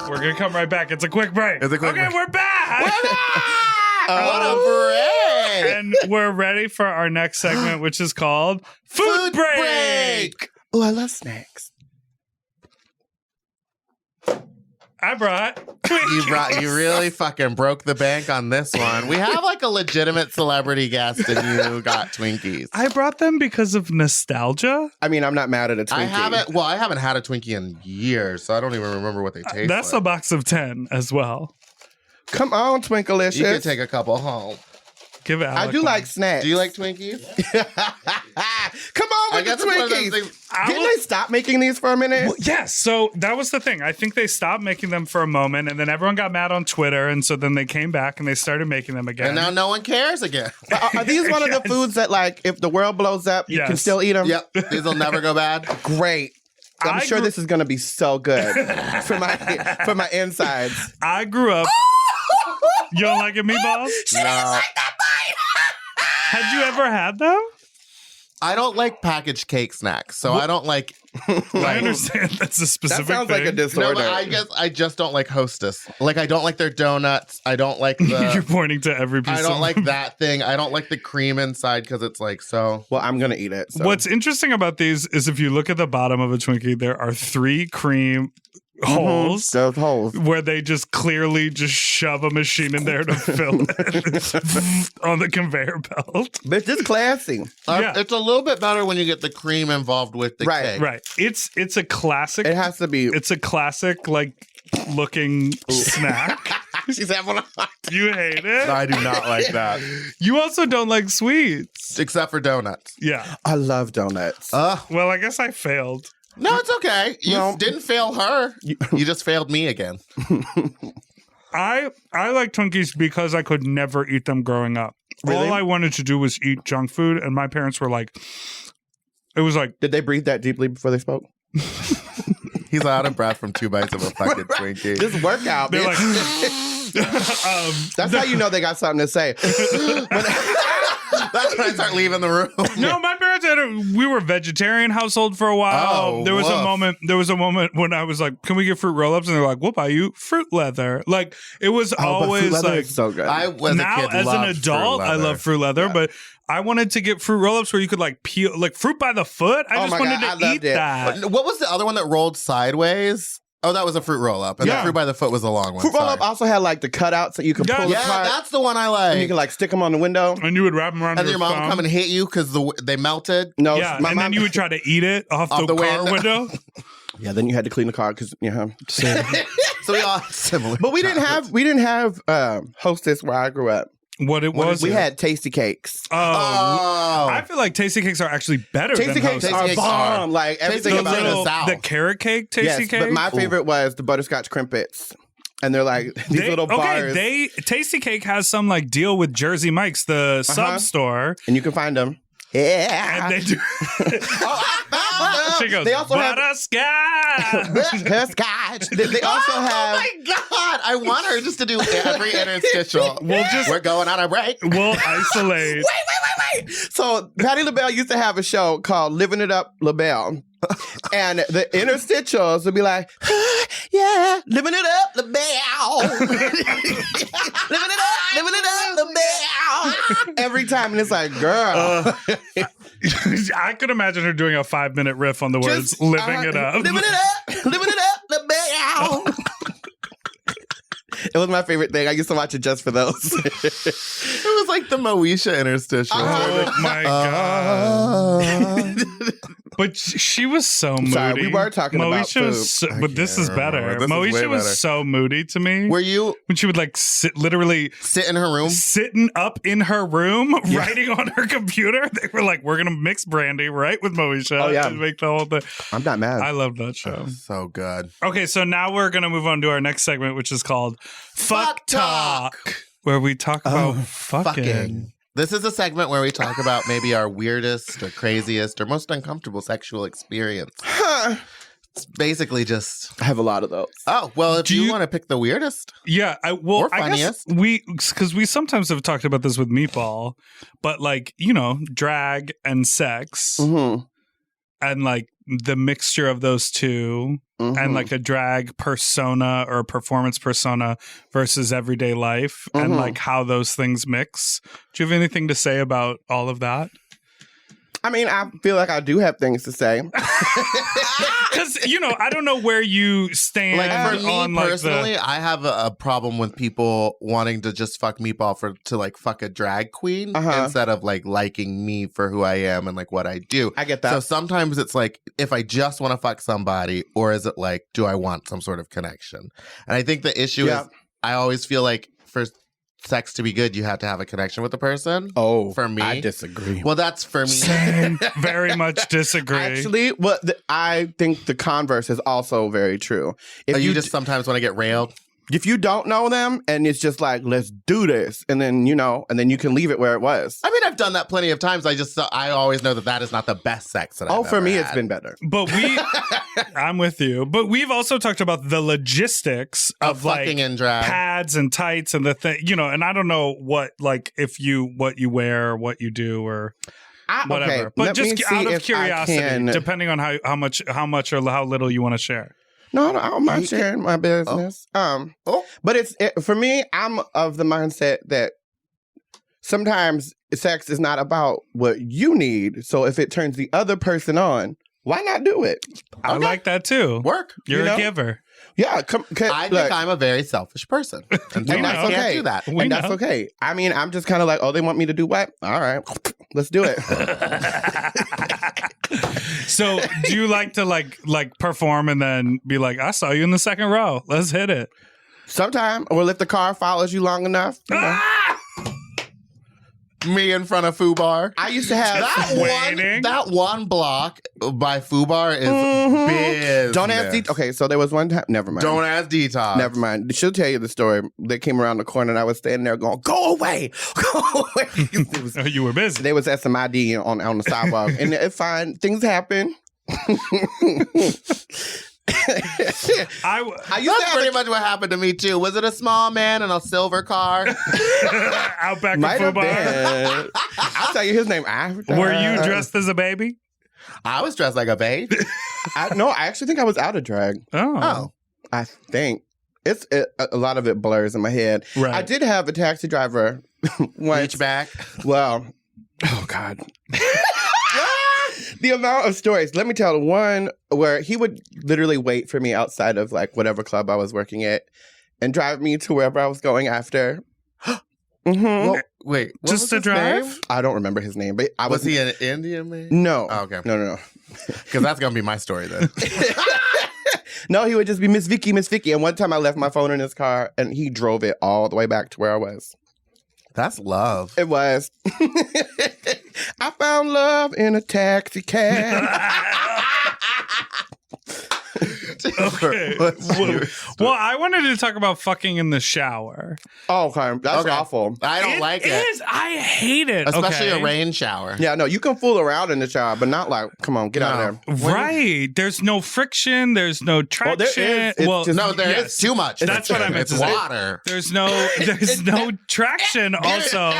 We're gonna come right back. It's a quick break. It's a quick break. We're back. What a break! And we're ready for our next segment, which is called Food Break. Oh, I love snacks. I brought Twinkies. You really fucking broke the bank on this one. We have like a legitimate celebrity guest and you got Twinkies. I brought them because of nostalgia. I mean, I'm not mad at a Twinkie. I haven't had a Twinkie in years, so I don't even remember what they taste That's like. a box of 10 as well. Come on, Twinkalicious. You can take a couple home. Give it. I do like snacks. Do you like Twinkies? Come on with the Twinkies. Didn't they stop making these for a minute? Well, yes. So that was the thing. I think they stopped making them for a moment, and then everyone got mad on Twitter, and so then they came back and they started making them again. And now no one cares again. Are these one of the foods that, like, if the world blows up, you can still eat them? Yep. These will never go bad. Great. I'm sure this is going to be so good for my insides. I grew up. You don't like it, meatballs? No. Had you ever had them? I don't like packaged cake snacks, so I don't like. I understand that's a specific That sounds thing. like a disorder. No, but I just don't like Hostess. Like, I don't like their donuts. I don't like You're the. pointing to every piece I don't of like that thing. I don't like the cream inside because it's like so. Well, I'm going to eat it. So. What's interesting about these is if you look at the bottom of a Twinkie, there are 3 cream holes. Those holes. Where they just clearly just shove a machine in there to fill it on the conveyor belt. But it's classy. Yeah. It's a little bit better when you get the cream involved with the cake. Right. It's a classic. It has to be. It's a classic like looking snack. She's having a hard time. You hate it? I do not like that. You also don't like sweets. Except for donuts. Yeah. I love donuts. Well, I guess I failed. No, it's okay. You didn't fail her. You just failed me again. I like Twinkies because I could never eat them growing up. Really? All I wanted to do was eat junk food, and my parents were like, it was like, Did they breathe that deeply before they spoke? He's out of breath from 2 bites of a fucking Twinkie. This workout, they're bitch. like, That's how you know they got something to say. That's when I start leaving the room. no, my parents we were a vegetarian household for a while. Oh, there was woof. a moment when I was like, can we get fruit roll-ups? And they're like, we'll buy you fruit leather. Like, it was always like, so good. I was now a kid, as an loved adult, fruit I leather. love fruit leather, but I wanted to get fruit roll-ups where you could like peel, like fruit by the foot. I just my wanted God, to I eat loved it. that. What was the other one that rolled sideways? Oh, that was a fruit roll-up. And Yeah. the fruit by the foot was a long one. Fruit roll up Sorry. also had like the cutouts that you could pull Yeah, apart. that's the one I like. And you can like stick them on the window. And you would wrap them around And your your mom thumb. would come and hit you because they melted. No, Yeah, my and mom, then you would try to eat it off Off the the car window. Yeah, then you had to clean the car because So we all similar. But we didn't have Hostess where I grew up. What it was? We had Tasty Cakes. I feel like tasty cakes are actually better Tasty than Cakes Hostess. are Cakes bomb. are. Like everything Tasty The, about Cakes little, it. South. the carrot cake tasty Yes, cake. but my favorite was the butterscotch crimpets. And they're like these little bars. Tasty Cake has some like deal with Jersey Mike's, the sub store, and you can find them. Yeah. and they do. She goes, They also have butterscotch. butterscotch. They also have. Oh my god! I want her just to do every interstitial. We're going on a break. We'll isolate. Wait. So Patti LaBelle used to have a show called Living It Up LaBelle. And the interstitials would be like, yeah, living it up, LaBelle. living it up, LaBelle. Every time. And it's like, girl. I could imagine her doing a 5-minute riff on the words "living it up." Living it up, LaBelle. It was my favorite thing. I used to watch it just for those. It was like the Moesha interstitial. Oh my god! But she was so moody. Sorry, we were talking about Moesha was food. but this is better. remember. This is way Moesha was better. so moody to me. Were you when she would like literally sit in her room? sitting up in her room, writing on her computer. They were like, "We're gonna mix brandy right with Moesha Oh, yeah. to make the whole thing." I'm not mad. I love that show. So good. Okay, so now we're gonna move on to our next segment, which is called Fuck Talk, where we talk about fucking. This is a segment where we talk about maybe our weirdest or craziest or most uncomfortable sexual experience. It's basically just. I have a lot of those. Oh, well, if Do you you- want to pick the weirdest. Yeah, I Or guess funniest. because we sometimes have talked about this with Meatball, but like, you know, drag and sex Mm-hmm. and like the mixture of those two and like a drag persona or a performance persona versus everyday life and like how those things mix. Do you have anything to say about all of that? I mean, I feel like I do have things to say. Because, I don't know where you stand. Like for me on, personally, I have a problem with people wanting to just fuck Meatball to like fuck a drag queen instead of like liking me for who I am and like what I do. I get that. So sometimes it's like, if I just want to fuck somebody, or is it like, do I want some sort of connection? And I think the issue is, I always feel like for sex to be good, you have to have a connection with the person. Oh, for me, I disagree. Well, that's for me. Same. Very much disagree. Actually, I think the converse is also very true. If you just sometimes want to get railed. If you don't know them and it's just like, let's do this, and then you can leave it where it was. I mean, I've done that plenty of times. I always know that is not the best sex that I've for me, had. it's been better. But I'm with you. But we've also talked about the logistics of fucking like in drag. pads and tights and the thing, and I don't know what you wear, what you do, or whatever. Okay, but just out of curiosity, depending on how much or how little you want to share. No, I don't mind sharing my business. But for me, I'm of the mindset that sometimes sex is not about what you need. So if it turns the other person on, why not do it? I like that too. Work. You're a giver. Yeah, I think I'm a very selfish person, and that's okay. Can't do that. And that's okay. I mean, I'm just kind of like, they want me to do what? All right, let's do it. So, do you like to like perform and then be like, I saw you in the second row. Let's hit it. Sometime, or if the car follows you long enough. Me in front of Fubar. I used to have that one block by Fubar is business. Don't ask Detox. Okay, so there was one time. Never mind. Don't ask Detox. Never mind. She'll tell you the story. They came around the corner and I was standing there going, "Go away, go away." You were busy. There was SMID on the sidewalk, and it's fine. Things happen. That's pretty much what happened to me too. Was it a small man in a silver car? Out back Might of Fubar. I'll tell you his name after. Were you dressed as a baby? I was dressed like a babe. I actually think I was out of drag. Oh. I think. A lot of it blurs in my head. Right. I did have a taxi driver once. Reach back. Well, oh God. The amount of stories. Let me tell one where he would literally wait for me outside of like whatever club I was working at and drive me to wherever I was going after. Well, wait, just to drive? Name? I don't remember his name, but was he an Indian man? No. Oh, okay. No. Because that's gonna be my story then. No, he would just be Miss Vicky. And one time I left my phone in his car and he drove it all the way back to where I was. That's love. It was. I found love in a taxi cab. Okay. Well, I wanted to talk about fucking in the shower. Oh, okay. That's awful. I don't like it. It is. I hate it. Especially a rain shower. Yeah, no, you can fool around in the shower, but not like, come on, get out of there. Right. There's no friction. There's no traction. There is too much. That's what I meant to say. It's water. There's no traction also.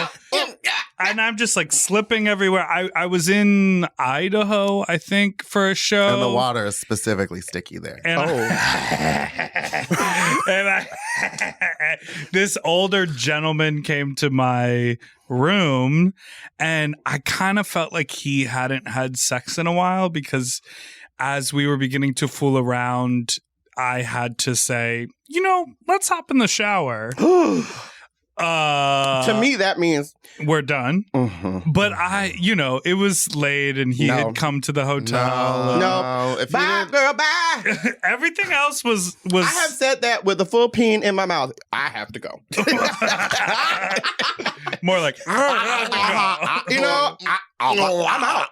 And I'm just like slipping everywhere. I was in Idaho, I think, for a show. And the water is specifically sticky there. And this older gentleman came to my room and I kind of felt like he hadn't had sex in a while because as we were beginning to fool around, I had to say, let's hop in the shower. To me, that means we're done. Mm-hmm. But it was late and he had come to the hotel. No. Bye, girl, bye. Everything else was. I have said that with a full peen in my mouth. I have to go. More like, I'm out.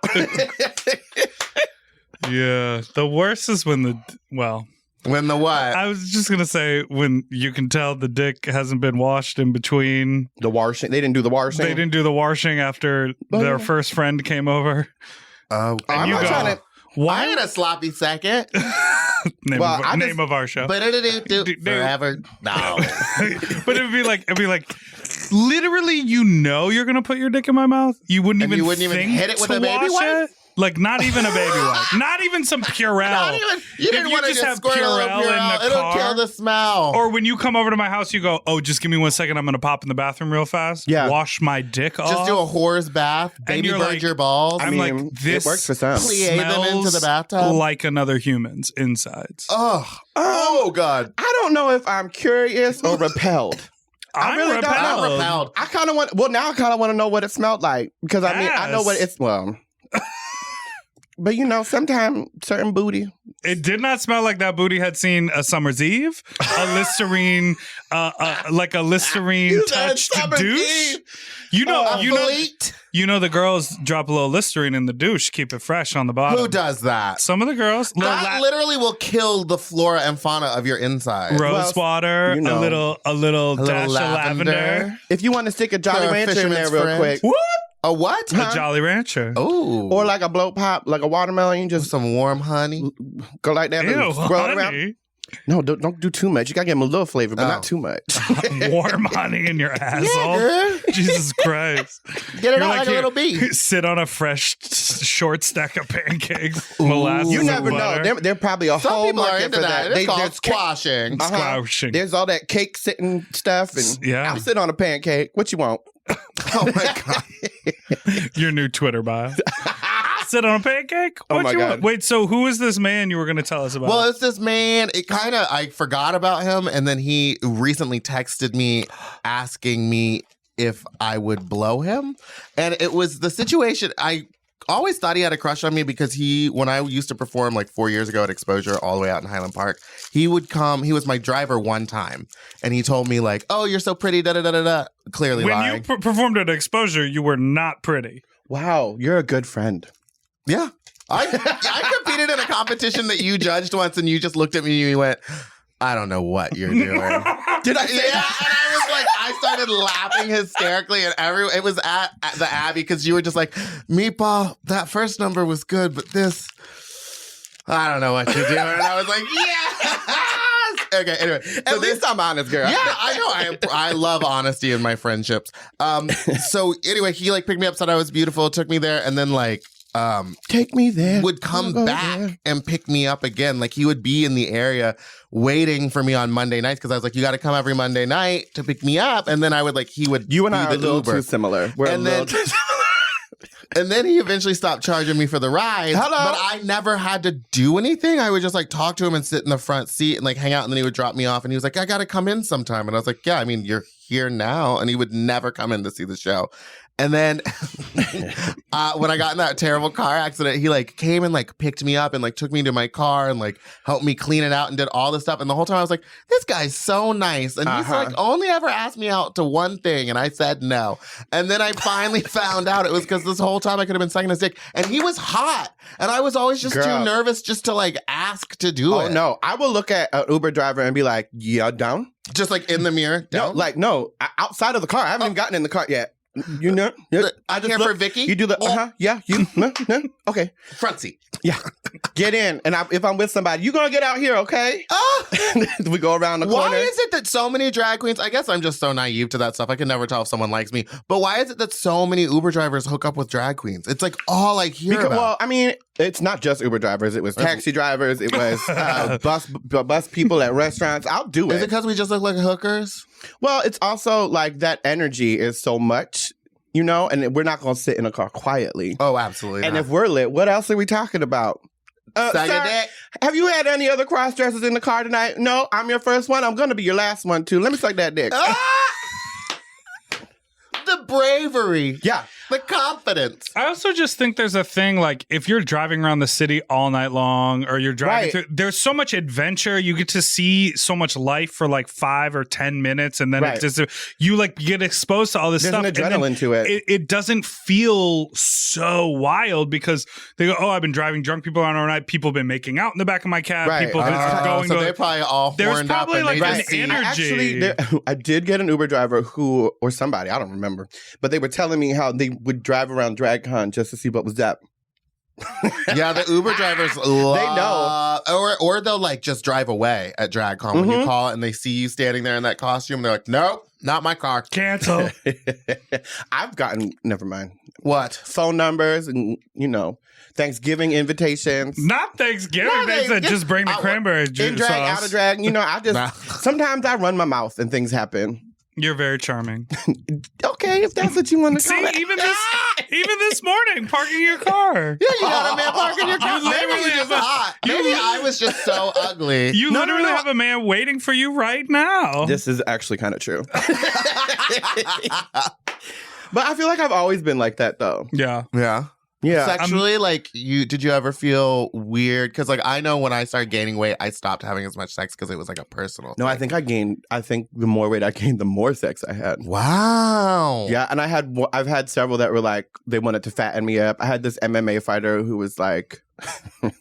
Yeah. The worst is when when the what? I was just going to say when you can tell the dick hasn't been washed in between. The washing. They didn't do the washing. They didn't do the washing after their first friend came over. I'm not trying to. Why? I had a sloppy second. Name of our show. Forever. No. But it'd be like, literally, you're gonna put your dick in my mouth. You wouldn't even hit it with a baby wash wipe? it? Like not even a baby wipe, not even some Purell. Not even, you didn't want to just have squirt a little Purell in Purell. the It'll car. kill the smell. Or when you come over to my house, you go, "Oh, just give me 1 second. I'm gonna pop in the bathroom real fast. Yeah. Wash my dick off. just do a whore's bath, baby you're bird like- your balls. I'm mean, like, this it works for some. Plie them into the smells bathtub. like another human's insides. Oh God. I don't know if I'm curious or repelled. I I'm really don't know. I'm repelled. I kind of want. Well, now I kind of want to know what it smelled like because I mean I know what it's well. But you know, sometimes certain booty. It did not smell like that booty had seen a summer's eve, a Listerine, like a Listerine You said touched Summer's douche. Eve. You know, Elite? you know the girls drop a little Listerine in the douche, keep it fresh on the bottom. Who does that? Some of the girls, That literally will kill the flora and fauna of your inside. rose water, you know. a little dash of lavender, If you want to stick a Jolly Pure Rancher in there fisherman's real friend. quick, Whoop! A what? a Jolly Rancher. Oh. or like a blow pop, like a watermelon, you just some warm honey. go like that Ew, and swirl it around. honey. No, don't do too much. You gotta give them a little flavor, but Oh. not too much. Warm honey in your asshole. girl. Jesus Christ. Get it You're out like a here, little bee. sit on a fresh short stack of pancakes, molasses You and never know. butter. They're probably a Some whole people are market into for that. that. It's called there's squashing. Squashing. There's all that cake sitting stuff, and Yeah. I'll sit on a pancake. What you want? Oh my God. Your new Twitter bio. Sit on a pancake? Oh What my you God. want? Wait, so who is this man you were going to tell us about? Well, it's this man. I forgot about him. And then he recently texted me asking me if I would blow him. And it was the situation. I always thought he had a crush on me because when I used to perform like 4 years ago at Exposure all the way out in Highland Park, he would come. He was my driver one time. And he told me like, "Oh, you're so pretty, da-da-da-da-da." Clearly when lying. you performed at Exposure, you were not pretty. Wow, you're a good friend. Yeah. I competed in a competition that you judged once and you just looked at me and you went, "I don't know what you're doing." Did I say Yeah, that? and I was like, I started laughing hysterically, and it was at the Abbey because you were just like, "Meatball, that first number was good, but this, I don't know what you're doing." And I was like, "Yes." Okay, anyway, At least I'm honest, girl. yeah, I know. I love honesty in my friendships. So anyway, he like picked me up, said I was beautiful, took me there, and then like Take me there. would come Go back there. and pick me up again. Like he would be in the area waiting for me on Monday nights because I was like, "You got to come every Monday night to pick me up." And then I would like he would You and be I are a the little Uber. too similar. We're And a little then- too And then he eventually stopped charging me for the rides. Hello? But I never had to do anything. I would just like talk to him and sit in the front seat and like hang out. And then he would drop me off. And he was like, "I got to come in sometime." And I was like, "Yeah, I mean, you're here now." And he would never come in to see the show. And then when I got in that terrible car accident, he like came and like picked me up and like took me to my car and like helped me clean it out and did all this stuff. And the whole time I was like, "This guy's so nice." And he's like only ever asked me out to one thing. And I said no. And then I finally found out it was because this whole time I could have been sucking his dick. And he was hot. And I was always just Girl. too nervous just to like ask to do Oh it. no, I will look at an Uber driver and be like, "Yeah, down." Just like in the mirror. No, Down. like no, outside of the car. I haven't even gotten in the car yet. You know, I just care look- for Vicky. You do the yeah, you no, okay, front seat. yeah, get in. And if I'm with somebody, you gonna get out here, okay? We go around the Why corner. is it that so many drag queens, I guess I'm just so naive to that stuff. I can never tell if someone likes me. But why is it that so many Uber drivers hook up with drag queens? It's like all I hear about. Well, I mean, it's not just Uber drivers. It was taxi drivers. It was bus people at restaurants. I'll do Is it it. because we just look like hookers? Well, it's also like that energy is so much, you know, and we're not going to sit in a car quietly. Oh, absolutely. And not. if we're lit, what else are we talking about? Suck a Sir, dick. have you had any other cross dressers in the car tonight? No, I'm your first one. I'm going to be your last one, too. Let me suck that dick. The bravery. Yeah. The confidence. I also just think there's a thing like if you're driving around the city all night long or you're driving Right. through, there's so much adventure. You get to see so much life for like 5 or 10 minutes. And then Right. it's just, you like get exposed to all this There's stuff. an and then adrenaline to it. It doesn't feel so wild because they go, "Oh, I've been driving drunk people around all night. People have been making out in the back of my cab. Right. People have been going. So they probably all There's horned up probably and like they an just see. energy. Actually, I did get an Uber driver who, or somebody, I don't remember, but they were telling me how they would drive around DragCon just to see what was up. Yeah, the Uber drivers love, or they'll like just drive away at DragCon when you call and they see you standing there in that costume. They're like, "Nope, Not my car. Cancel. I've gotten, never mind, What? phone numbers and, Thanksgiving invitations. Not Thanksgiving. They said just bring the cranberry juice In drag, sauce. out of drag. I just, sometimes I run my mouth and things happen. You're very charming. Okay, if that's what you want to See, call it. even this morning, parking your car. Yeah, you got a man parking your car. You Maybe literally you just have a- hot. Maybe I was just so ugly. You No, literally no. have a man waiting for you right now. This is actually kind of true. But I feel like I've always been like that, though. Yeah. Yeah. Yeah. Sexually, did you ever feel weird? Because, I know when I started gaining weight, I stopped having as much sex because it was, a personal No, thing. I think the more weight I gained, the more sex I had. Wow. Yeah, and I've had several that were like, they wanted to fatten me up. I had this MMA fighter who was like,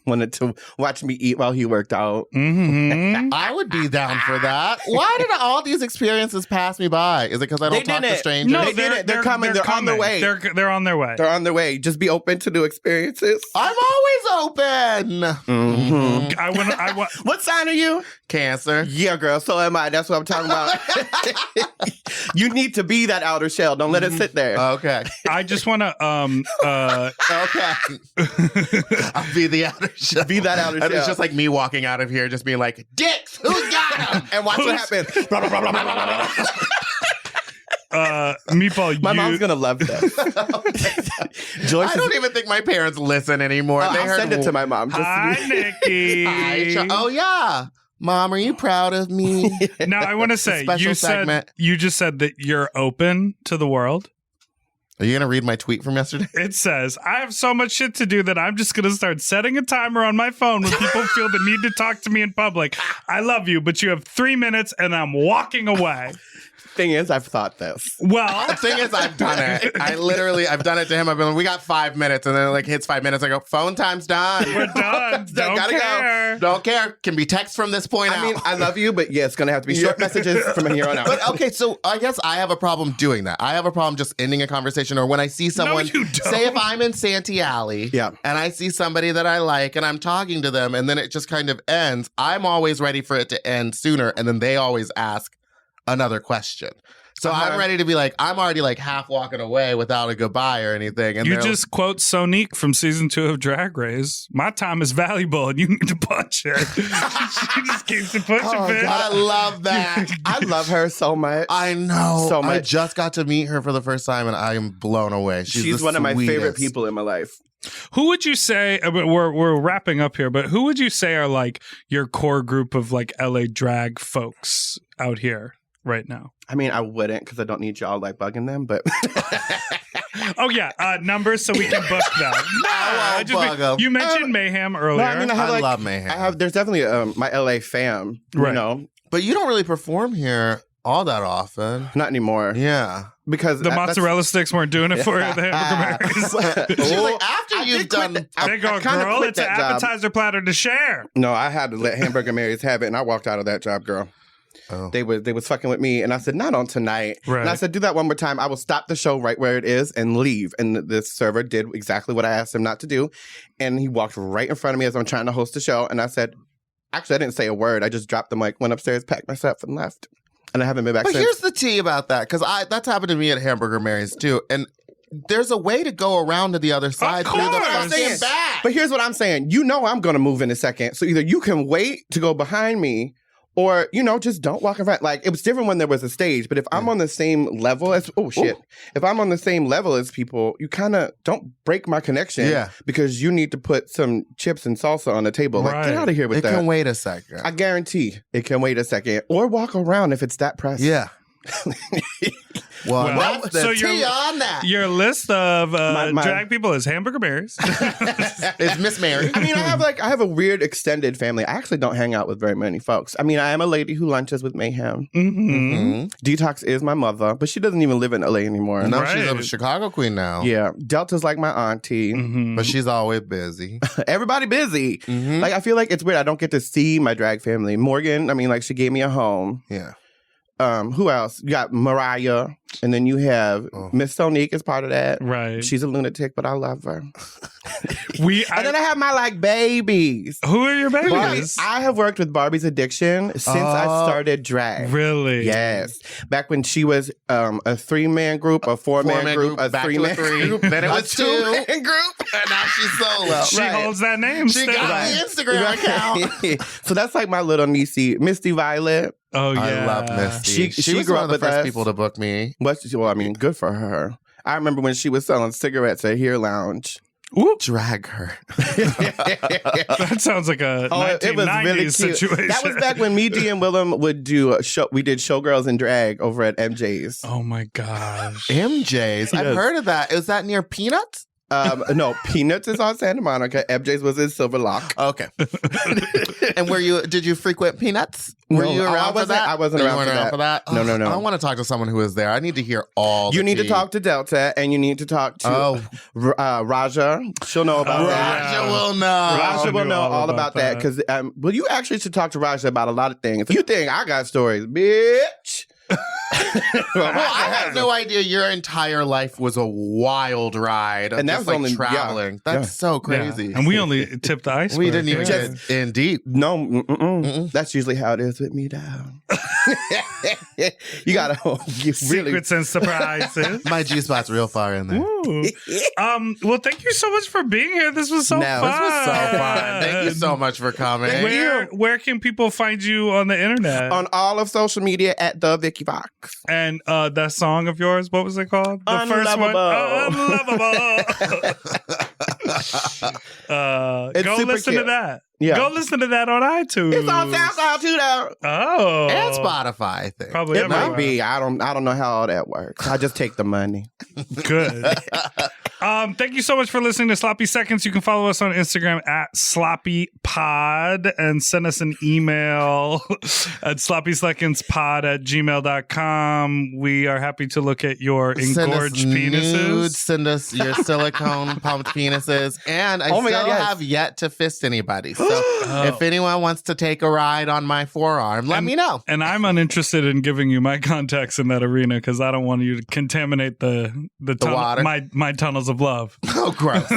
wanted to watch me eat while he worked out. Mm-hmm. I would be down for that. Why did all these experiences pass me by? Is it because I don't They talk to didn't. strangers? No, They did it. They're coming. They're on their way. They're on their way. They're on their way. Just be open to new experiences. I'm always open. Mm-hmm. I want. What sign are you? Cancer. Yeah, girl. So am I. That's what I'm talking about. You need to be that outer shell. Don't let it sit there. Okay. I just want to. Okay. I'll be the outer shell. Be that outer And shell. it's just like me walking out of here, just being like, dicks, who's got them? And watch what happens. Meatball. My mom's gonna love this. Joyce I don't even think my parents listen anymore. They I'll send it to my mom. Just Hi, Nikki. Oh, yeah. Mom, are you proud of me? Now I want to say Special segment. you just said that you're open to the world. Are you going to read my tweet from yesterday? It says, I have so much shit to do that I'm just going to start setting a timer on my phone when people feel the need to talk to me in public. I love you, but you have 3 minutes and I'm walking away. Thing is, I've thought this. Well, The thing is, I've done it. I've done it to him. I've been like, we got 5 minutes. And then it hits 5 minutes. I go, phone time's done. we're done. Don't Gotta go. care. Don't care. Can be text from this point out. I mean, I love you, but yeah, it's gonna have to be short messages from here on out. But okay, so I guess I have a problem doing that. I have a problem just ending a conversation, or when I see someone, you don't. say if I'm in Santee Alley, Yeah. and I see somebody that I like, and I'm talking to them, and then it just kind of ends. I'm always ready for it to end sooner, and then they always ask another question. So I'm ready to be like, I'm already half walking away without a goodbye or anything. And You just quote Sonique from season 2 of Drag Race. My time is valuable and you need to punch her. She just keeps it pushing, bitch. I love that. I love her so much. I know. So I much. just got to meet her for the first time, and I am blown away. She's the one of my favorite sweetest. people in my life. Who would you say, we're wrapping up here, but who would you say are your core group of LA drag folks out here right now? I mean, I wouldn't because I don't need y'all bugging them, but Oh yeah, numbers so we can book them. I won't bug 'em. You mentioned Mayhem earlier. no, I mean, I love Mayhem. There's definitely my LA fam, Right. you know, But you don't really perform here all that often. not anymore Yeah. because the mozzarella sticks weren't doing it for you. The hamburger Marys. She's like, after you've done... They go, girl, it's an appetizer platter to share. No, I had to let Hamburger Marys have it, and I walked out of that job, girl. Oh. They was fucking with me, and I said, not on tonight. Right. And I said, do that one more time. I will stop the show right where it is and leave. And the server did exactly what I asked him not to do. And he walked right in front of me as I'm trying to host the show. And I said, actually, I didn't say a word. I just dropped the mic, went upstairs, packed my stuff, and left. And I haven't been back But since. here's the tea about that, because that's happened to me at Hamburger Mary's too. And there's a way to go around to the other side through the course. fucking back. But here's what I'm saying. You know I'm going to move in a second. So either you can wait to go behind me, or, just don't walk around. It was different when there was a stage, but if I'm on the same level as, if I'm on the same level as people, you kind of don't break my connection. Yeah. Because you need to put some chips and salsa on the table. Right. Get out of here with It that. can wait a second. I guarantee it can wait a second. Or walk around if it's that pressed. Yeah. Well, Well, that's the so tea you're- on that. Your list of My- drag people is Hamburger Marys. Is Miss Mary. I mean, I have a weird extended family. I actually don't hang out with very many folks. I mean, I am a lady who lunches with Mayhem. Mm-hmm. Detox is my mother, but she doesn't even live in LA anymore. No, Right. she's a Chicago queen now. Yeah, Delta's like my auntie. Mm-hmm. But she's always busy. Everybody busy. Mhm. I feel like it's weird. I don't get to see my drag family. Morgan, she gave me a home. Yeah. Who else? You got Mariah, and then you have Oh. Miss Sonique is part of that. Right. She's a lunatic, but I love her. And then I have my like babies. Who are your babies? I have worked with Barbie's Addiction since I started drag. Really? Yes. Back when she was a 3-man group, a 4-man group, a 3-man group. Then it was 2-man group. And now she's solo. She holds that name She still. got the Instagram account. So that's like my little niecey, Misty Violet. Oh, yeah. I love Misty. She was grew one up of the with first us. people to book me. Well, I mean, good for her. I remember when she was selling cigarettes at Here Lounge. Ooh. Drag her. That sounds like a 1990s it was really cute. situation. That was back when me, D, and Willem would do a show. We did Showgirls in Drag over at MJ's. Oh, my gosh. MJ's. I've heard of that. Is that near Peanuts? No, Peanuts is on Santa Monica. MJ's was in Silver Lock. Okay. And did you frequent Peanuts? Were No, you around for that? I wasn't You around weren't for that. No. No. I want to talk to someone who was there. I need to hear all You the need to tea. talk to Delta, and you need to talk to Raja. She'll know about that. Raja will know. Raja will knew know all all about about that because, well, you actually should talk to Raja about a lot of things. You think I got stories, bitch? Well, I had no idea your entire life was a wild ride. And that just was only traveling. That's so crazy. Yeah. And we only tipped the iceberg. We didn't even Yeah. get in deep. No, that's usually how it is with me, down. You gotta really. Secrets and surprises. My G spot's real far in there. Ooh. Well, thank you so much for being here. This was so No, fun. this was So fun. Thank you so much for coming. Where can people find you on the internet? On all of social media at the Vicky Vox. And that song of yours, what was it called? The first one? Unlovable. It's go super listen to cute. that. Yeah. Go listen to that on iTunes. It's on SoundCloud too, though. Oh. And Spotify, I think. Probably It everywhere. might be. I don't know how all that works. I just take the money. Good. Thank you so much for listening to Sloppy Seconds. You can follow us on Instagram at sloppypod and send us an email at sloppysecondspod@gmail.com. We are happy to look at your engorged penises. Nudes, send us your silicone pumped penises. And I have yet to fist anybody. So if anyone wants to take a ride on my forearm, let me know. And I'm uninterested in giving you my contacts in that arena because I don't want you to contaminate the water. my tunnels of love. Oh, gross.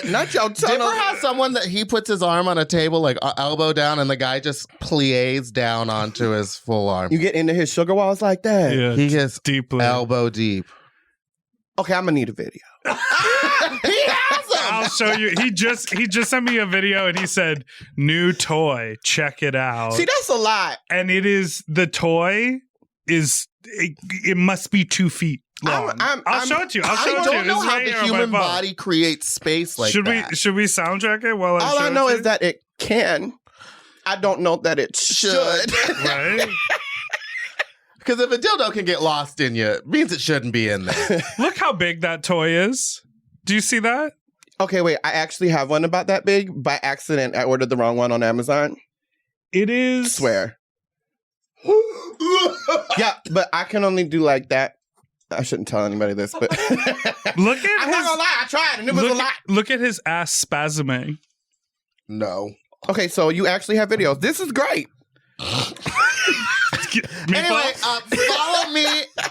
Not your Dipper tunnel. has someone that he puts his arm on a table, like elbow down, and the guy just plies down onto his full arm. You get into his sugar walls like that? Yeah, He gets deeply. elbow deep. Okay, I'm gonna need a video. He has them. I'll show you. He just sent me a video and he said, "New toy, check it out." See, that's a lot. And it is the toy is it must be 2 feet long. I'll show it to you. I'll show I it to you. don't know It's how right the here on human my phone. body creates space like Should that. we soundtrack it while I All show I know it to is that it can. I don't know that it should. you? Right? Because if a dildo can get lost in you, it means it shouldn't be in there. Look how big that toy is. Do you see that? Okay, wait. I actually have one about that big. By accident, I ordered the wrong one on Amazon. It is. Swear. Yeah, but I can only do like that. I shouldn't tell anybody this, but Look at I'm not gonna lie. I tried, and it was a lot. Look at his ass spasming. No. Okay, so you actually have videos. This is great. Anyway, follow me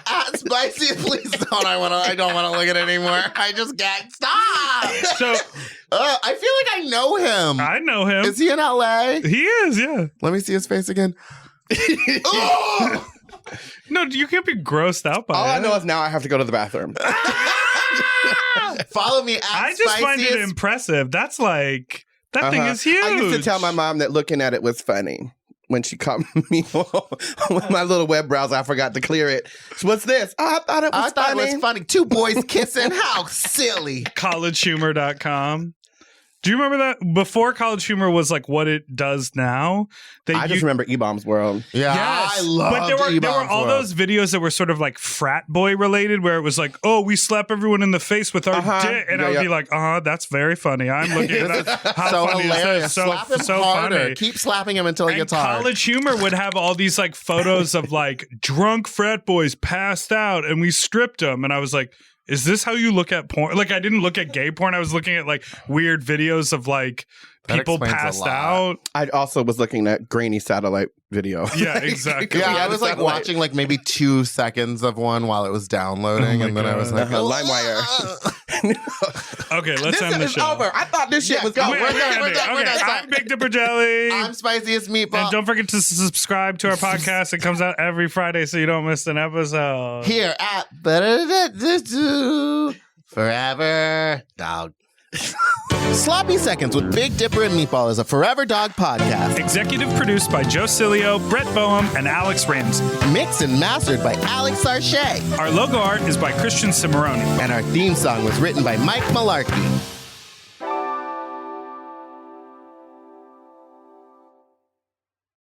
at Spicy. Please don't. I don't want to look at it anymore. I just can't stop. So I feel like I know him. I know him. Is he in LA? He is, yeah. Let me see his face again. No, you can't be grossed out by All it. I know is now I have to go to the bathroom. Follow me at I just find it impressive. That's like that thing is huge. I used to tell my mom that looking at it was funny. When she caught me with my little web browser, I forgot to clear it. So what's this? Oh, I thought it was funny. 2 boys kissing. How silly. collegehumor.com. Do you remember that? Before College Humor was like what it does now. I just remember E-Bomb's World. Yeah, Yes, I love. but there were all those videos that were sort of like frat boy related, where it was like, "Oh, we slap everyone in the face with our dick," and I would be like, "That's very funny." I'm looking at that. How so funny hilarious. is this? Slap him so harder. funny. Keep slapping him until he And gets hard. College Humor would have all these like photos of like drunk frat boys passed out, and we stripped them, and I was like, is this how you look at porn? Like, I didn't look at gay porn. I was looking at like weird videos of like people explains a passed lot. out. I also was looking at grainy satellite video. Yeah, exactly. Yeah, We I had was a like satellite. watching like maybe 2 seconds of one while it was downloading, Oh my and then I was like, Uh-huh, LimeWire. Okay, let's This end the is show. over. I thought this shit was go. over. We're done, we're done, we're Okay, done. I'm Big Dipper Jelly. I'm Spiciest Meatball. And don't forget to subscribe to our podcast. It comes out every Friday so you don't miss an episode. Here at Forever Dog. Sloppy Seconds with Big Dipper and Meatball is a Forever Dog podcast. Executive produced by Joe Cilio, Brett Boehm, and Alex Ramsey. Mixed and mastered by Alex Sarche. Our logo art is by Christian Cimarroni. And our theme song was written by Mike Malarkey.